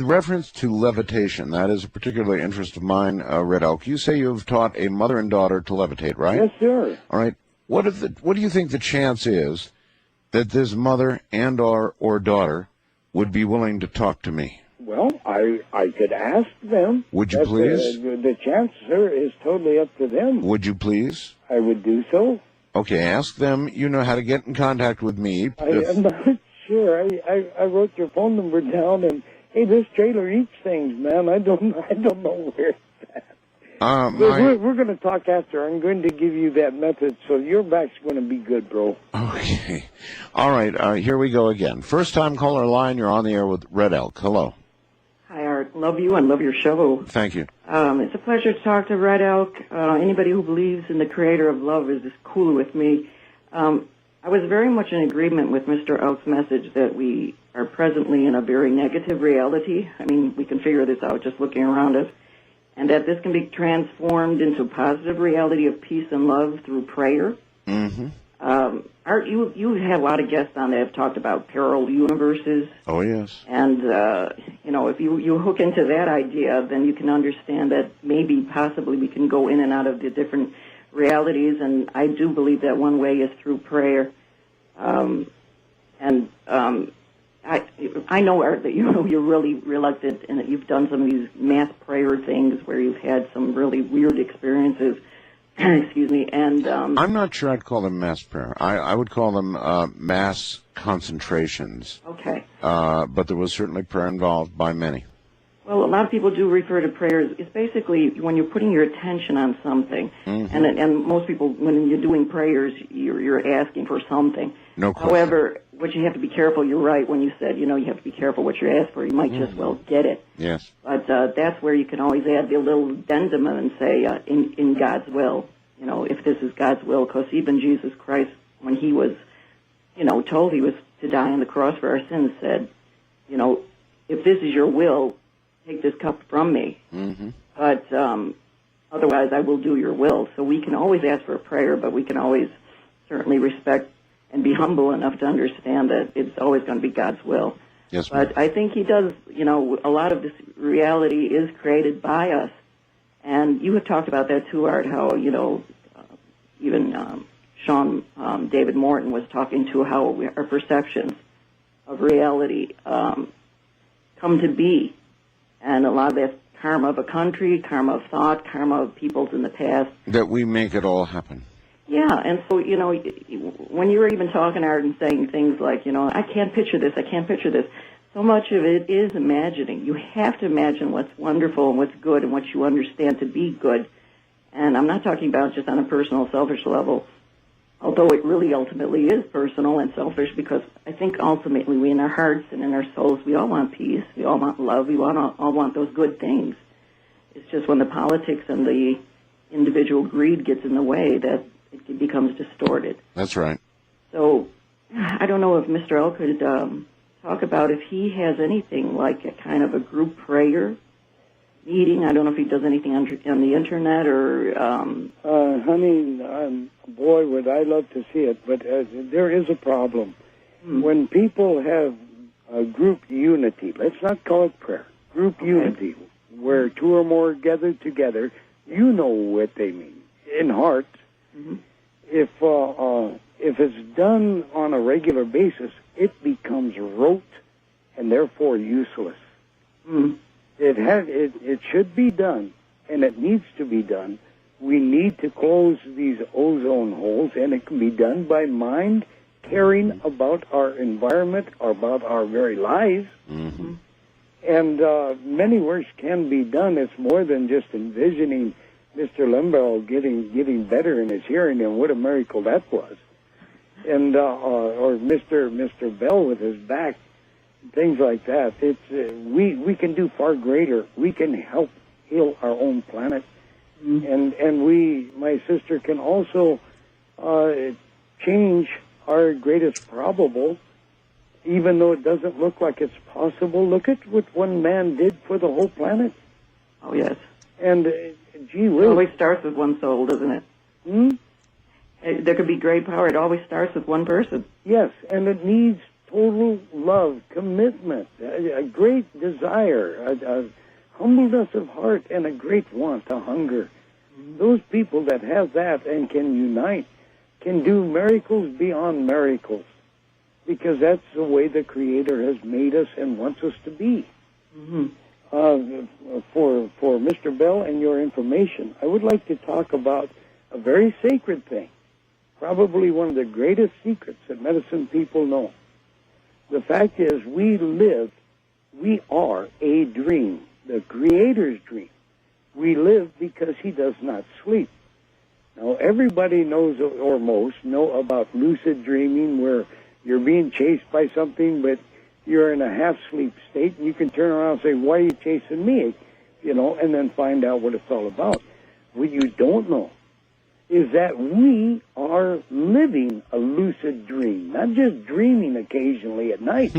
reference to levitation, that is a particular interest of mine, Red Elk. You say you've taught a mother and daughter to levitate, right?
Yes, sir.
All right. What do you think the chance is that this mother and or daughter would be willing to talk to me?
Well, I could ask them.
Would you please?
The chance, sir, is totally up to them.
Would you please?
I would do so.
Okay, ask them. You know how to get in contact with me.
I'm not sure. I wrote your phone number down, and hey, this trailer eats things, man. I don't know where it's at. We're going to talk after. I'm going to give you that method, so your back's going to be good, bro.
Okay. All right. Here we go again. First time caller line. You're on the air with Red Elk. Hello.
Hi, Art. Love you and love your show.
Thank you.
It's a pleasure to talk to Red Elk. Anybody who believes in the creator of love is just cool with me. I was very much in agreement with Mr. Elk's message that we are presently in a very negative reality. I mean, we can figure this out just looking around us. And that this can be transformed into positive reality of peace and love through prayer.
Mm-hmm.
Art, you had a lot of guests on that have talked about parallel universes.
Oh, yes.
And, if you hook into that idea, then you can understand that maybe, possibly, we can go in and out of the different realities. And I do believe that one way is through prayer. I know, Art, that you're really reluctant and that you've done some of these mass prayer things where you've had some really weird experiences. Excuse me. And
I'm not sure I'd call them mass prayer. I would call them mass concentrations.
Okay.
But there was certainly prayer involved by many.
Well, a lot of people do refer to prayers. It's basically when you're putting your attention on something, and most people, when you're doing prayers, you're asking for something.
No question.
However, what you have to be careful, you're right when you said, you have to be careful what you're asking for. You might just well get it.
Yes.
But that's where you can always add the little addendum and say, in God's will, if this is God's will, because even Jesus Christ, when he was, told he was to die on the cross for our sins, said, if this is your will, take this cup from me. Mm-hmm. But otherwise, I will do your will. So we can always ask for a prayer, but we can always certainly respect and be humble enough to understand that it's always going to be God's will.
Yes,
but I think he does, a lot of this reality is created by us. And you have talked about that too, Art, how, even Sean David Morton was talking to how our perceptions of reality come to be. And a lot of that's karma of a country, karma of thought, karma of peoples in the past.
That we make it all happen.
Yeah, and so, when you're even talking, Art, and saying things like, I can't picture this, so much of it is imagining. You have to imagine what's wonderful and what's good and what you understand to be good. And I'm not talking about just on a personal, selfish level, although it really ultimately is personal and selfish, because I think ultimately we in our hearts and in our souls, we all want peace, we all want love, we all want those good things. It's just when the politics and the individual greed gets in the way that it becomes distorted.
That's right.
So I don't know if Mr. L could talk about if he has anything like a kind of a group prayer meeting. I don't know if he does anything on the internet or...
honey, boy, would I love to see it, but there is a problem. When people have a group unity, let's not call it prayer, group unity, where two or more gathered together, you know what they mean, in heart. Mm-hmm. If it's done on a regular basis, it becomes rote and therefore useless. It should be done, and it needs to be done. We need to close these ozone holes, and it can be done by mind caring about our environment, or about our very lives. Mm-hmm. And many works can be done. It's more than just envisioning Mr. Limbaugh getting better in his hearing, and what a miracle that was. And or Mr. Bell with his back, things like that. It's we can do far greater. We can help heal our own planet, and we, my sister, can also change our greatest probable. Even though it doesn't look like it's possible, look at what one man did for the whole planet.
Oh, yes.
And, gee whiz.
It always starts with one soul, doesn't it?
Hmm?
There could be great power. It always starts with one person.
Yes, and it needs total love, commitment, a great desire, a humbleness of heart, and a great want, a hunger. Those people that have that and can unite can do miracles beyond miracles, because that's the way the Creator has made us and wants us to be.
Mm-hmm.
For Mr. Bell and your information, I would like to talk about a very sacred thing, probably one of the greatest secrets that medicine people know. The fact is, we are a dream, the Creator's dream. We live because He does not sleep. Now, everybody knows, or most know, about lucid dreaming, where you're being chased by something, but you're in a half-sleep state, and you can turn around and say, why are you chasing me? And then find out what it's all about. What you don't know is that we are living a lucid dream, not just dreaming occasionally at night.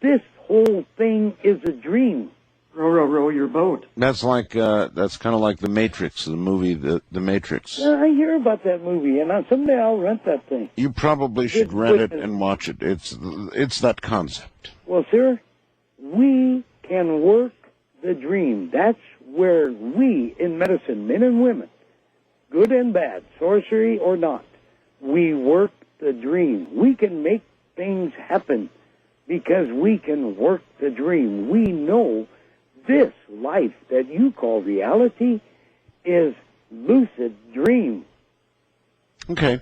This whole thing is a dream.
Row, row, row your boat.
That's like that's kind of like The Matrix, the movie The Matrix.
Yeah, I hear about that movie, and someday I'll rent that thing.
You probably should rent it and watch it. It's that concept.
Well, sir, we can work the dream. That's where we, in medicine, men and women, good and bad, sorcery or not, we work the dream. We can make things happen because we can work the dream. We know this life that you call reality is lucid dream.
Okay.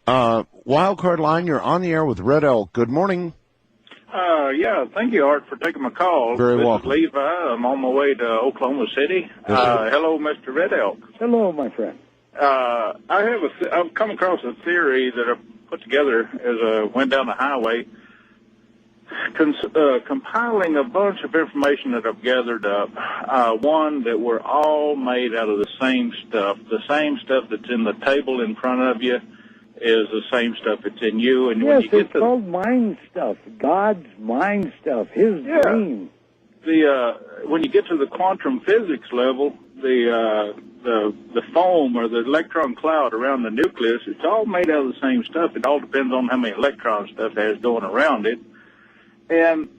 Wildcard line, you're on the air with Red Elk. Good morning.
Yeah, thank you, Art, for taking my call.
Very welcome.
This is Levi. I'm on my way to Oklahoma City. Hello, Mr. Red Elk.
Hello, my friend.
I've come across a theory that I put together as I went down the highway, compiling a bunch of information that I've gathered up. One, that we're all made out of the same stuff that's in the table in front of you is the same stuff that's in you. And
yes,
when you get
it's called mind stuff, God's mind stuff, His dream.
When you get to the quantum physics level, the foam or the electron cloud around the nucleus, it's all made out of the same stuff. It all depends on how many electron stuff there's going around it. And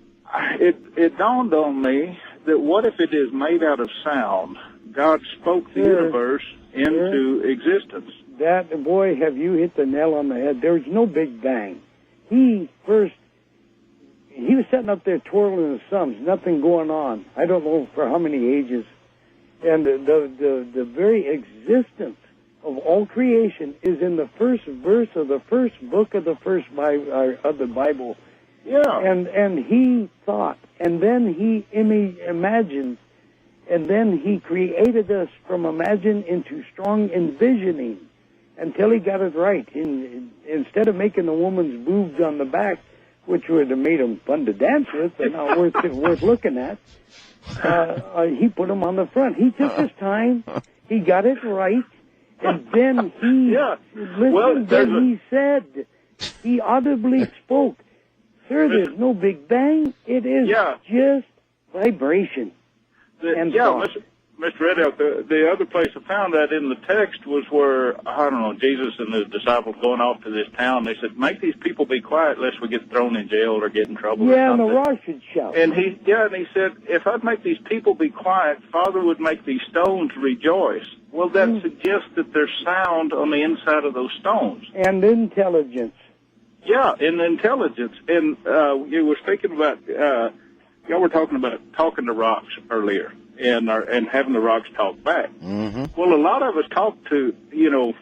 it dawned on me that what if it is made out of sound? God spoke the universe into existence.
That, boy, have you hit the nail on the head. There's no Big Bang. He was sitting up there twirling his thumbs, nothing going on. I don't know for how many ages. And the very existence of all creation is in the first verse of the first book of the of the Bible.
Yeah.
And he thought, and then he imagined, and then he created us from imagine into strong envisioning until he got it right. Instead of making the woman's boobs on the back, which would have made them fun to dance with, but not worth looking at, he put them on the front. He took his time. He got it right. And then he said, he audibly spoke, sir, there's no Big Bang. It is just vibration.
Mr. Red Elk, the other place I found that in the text was where, I don't know, Jesus and his disciples going off to this town. They said, make these people be quiet lest we get thrown in jail or get in trouble.
Yeah, and the rock should shout.
And he said, if I'd make these people be quiet, Father would make these stones rejoice. Well, that suggests that there's sound on the inside of those stones.
And intelligence.
Yeah, and intelligence. And you were speaking about, y'all were talking about talking to rocks earlier. And having the rocks talk back. Mm-hmm. Well, a lot of us talk to,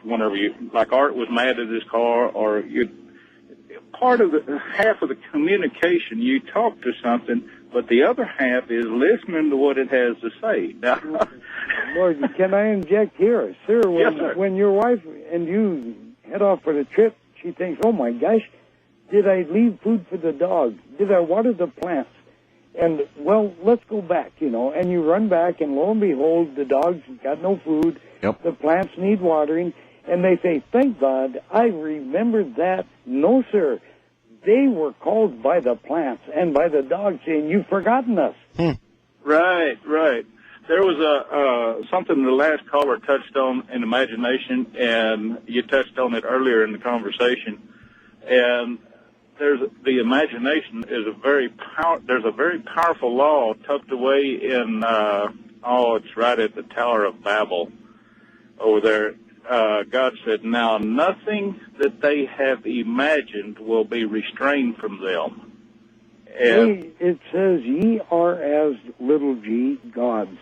whenever like Art was mad at his car, or half of the communication, you talk to something, but the other half is listening to what it has to say. Now,
Lord, can I inject here? Sir,
Yes, sir.
when your wife and you head off for the trip, she thinks, oh, my gosh, did I leave food for the dog? Did I water the plants? And, well, let's go back, and you run back, and lo and behold, the dog's got no food.
Yep.
The plants need watering, and they say, thank God, I remembered that. No, sir. They were called by the plants and by the dogs saying, you've forgotten us.
Right. There was something the last caller touched on in imagination, and you touched on it earlier in the conversation. And the imagination is there's a very powerful law tucked away in it's right at the Tower of Babel over there. God said, now nothing that they have imagined will be restrained from them. And
It says, ye are as little g, gods.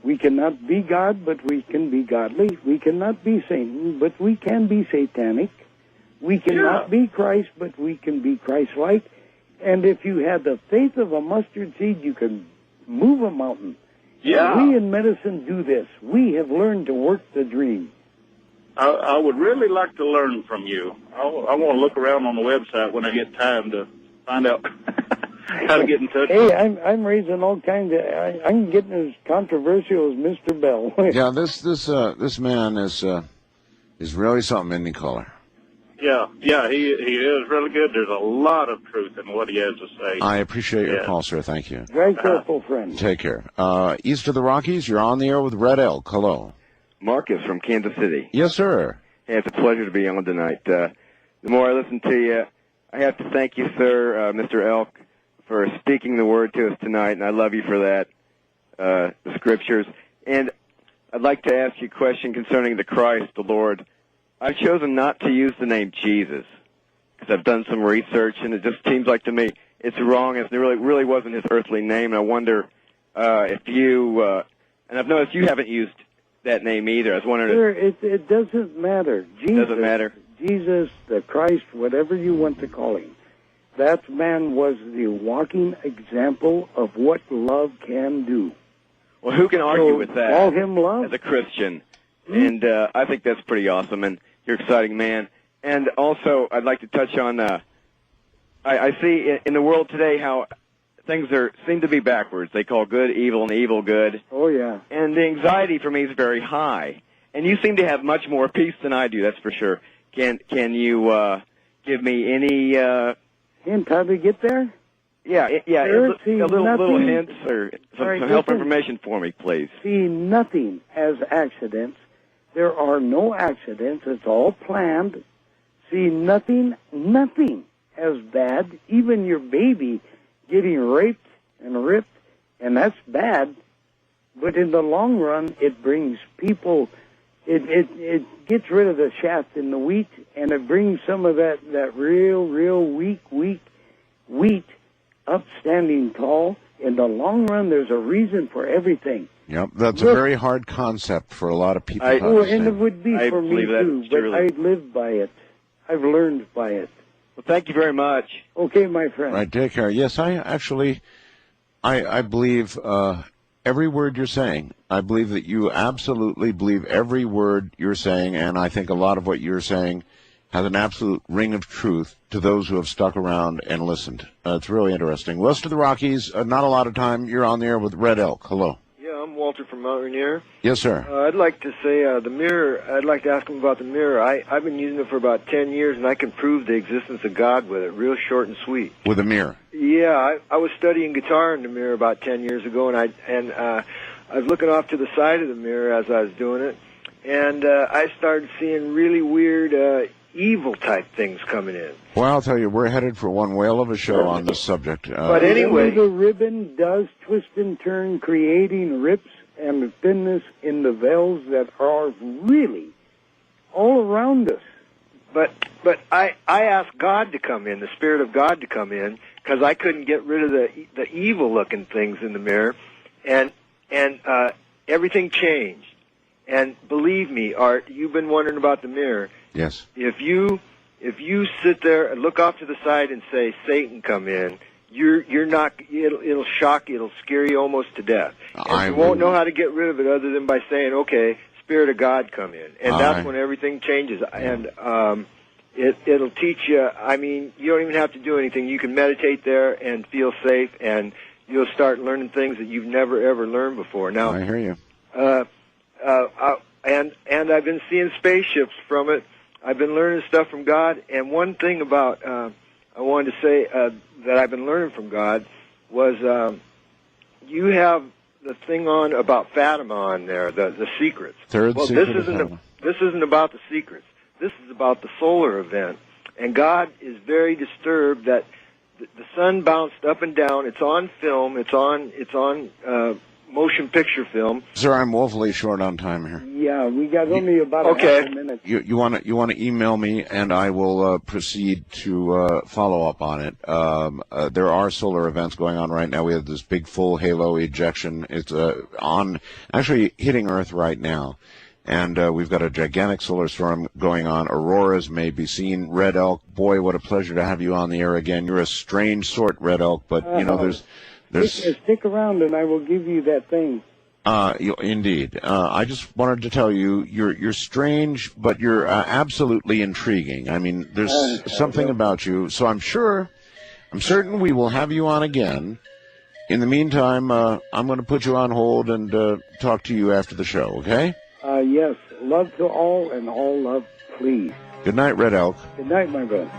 We cannot be God, but we can be godly. We cannot be Satan, but we can be satanic. We cannot be Christ, but we can be Christ-like. And if you had the faith of a mustard seed, you can move a mountain.
Yeah.
And we in medicine do this. We have learned to work the dream.
I would really like to learn from you. I want to look around on the website when I get time to find out how to get in touch.
Hey, I'm raising all kinds of. I'm getting as controversial as Mr. Bell.
Yeah, this man is really something, isn't he, caller?
Yeah, he is really good. There's a lot of truth in what he has to say.
I appreciate your call, sir. Thank you.
Very careful, friend.
Take care. East of the Rockies, you're on the air with Red Elk. Hello.
Marcus from Kansas City.
Yes, sir.
Hey, it's a pleasure to be on tonight. The more I listen to you, I have to thank you, sir, Mr. Elk, for speaking the word to us tonight, and I love you for that, the scriptures. And I'd like to ask you a question concerning the Christ, the Lord. I've chosen not to use the name Jesus because I've done some research, and it just seems like to me it's wrong. It really wasn't his earthly name. And I wonder if you, and I've noticed you haven't used that name either. I was wondering.
Sir, it doesn't matter. Jesus,
doesn't matter.
Jesus, the Christ, whatever you want to call him. That man was the walking example of what love can do.
Well, who can argue with that?
Call him love.
As a Christian. And I think that's pretty awesome, and you're an exciting man. And also, I'd like to touch on, I see in the world today how things seem to be backwards. They call good evil and evil good.
Oh, yeah.
And the anxiety for me is very high. And you seem to have much more peace than I do, that's for sure. Can you give me any
hint how to get there?
Yeah,
Sir,
little hints or some
Right,
help
listen.
information for me, please.
See nothing as accidents. There are no accidents. It's all planned. See nothing as bad. Even your baby getting raped and ripped, and that's bad. But in the long run, it brings people. It gets rid of the shaft in the wheat, and it brings some of that real weak wheat up standing tall. In the long run, there's a reason for everything.
Yep, that's a very hard concept for a lot of people to
And
understand.
it would be for me too, but I live by it. I've learned by it.
Well, thank you very much.
Okay, my friend.
Right, take care. Yes, I believe every word you're saying. I believe that you absolutely believe every word you're saying, and I think a lot of what you're saying has an absolute ring of truth to those who have stuck around and listened. It's really interesting. West of the Rockies, not a lot of time. You're on the air with Red Elk. Hello.
Yeah, I'm Walter from Mount Rainier.
Yes, sir.
I'd like to say the mirror. I'd like to ask him about the mirror. I've been using it for about 10 years, and I can prove the existence of God with it, real short and sweet.
With a mirror?
Yeah, I was studying guitar in the mirror about 10 years ago, and I was looking off to the side of the mirror as I was doing it, and I started seeing really weird evil type things coming in.
Well, I'll tell you, we're headed for one whale of a show on this subject.
But anyway,
the ribbon does twist and turn, creating rips and thinness in the veils that are really all around us.
But I asked God to come in, the Spirit of God to come in, because I couldn't get rid of the evil looking things in the mirror, and everything changed. And believe me, Art, you've been wondering about the mirror.
Yes.
If you sit there and look off to the side and say, Satan, come in, you're not. It'll shock you. It'll scare you almost to death. And you won't know how to get rid of it other than by saying, "Okay, Spirit of God, come in," and that's when everything changes. And it'll teach you. I mean, you don't even have to do anything. You can meditate there and feel safe, and you'll start learning things that you've never ever learned before. Now,
I hear you.
And I've been seeing spaceships from it. I've been learning stuff from God. And one thing about I wanted to say that I've been learning from God was you have the thing on about Fatima on there, the secrets.
Third
well,
secret
this isn't about the secrets. This is about the solar event. And God is very disturbed that the sun bounced up and down. It's on film. It's on motion picture film.
Sir, I'm woefully short on time here.
Yeah, we got only about a half a minute.
You want to email me, and I will proceed to follow up on it. There are solar events going on right now. We have this big full halo ejection. It's actually hitting Earth right now. And we've got a gigantic solar storm going on. Auroras may be seen. Red Elk, boy, what a pleasure to have you on the air again. You're a strange sort, Red Elk, but there's
stick around, and I will give you that thing.
Indeed. I just wanted to tell you, you're strange, but you're absolutely intriguing. I mean, there's something about you. So I'm certain we will have you on again. In the meantime, I'm going to put you on hold and talk to you after the show. Okay?
Yes. Love to all, and all love, please.
Good night, Red Elk.
Good night, my friend.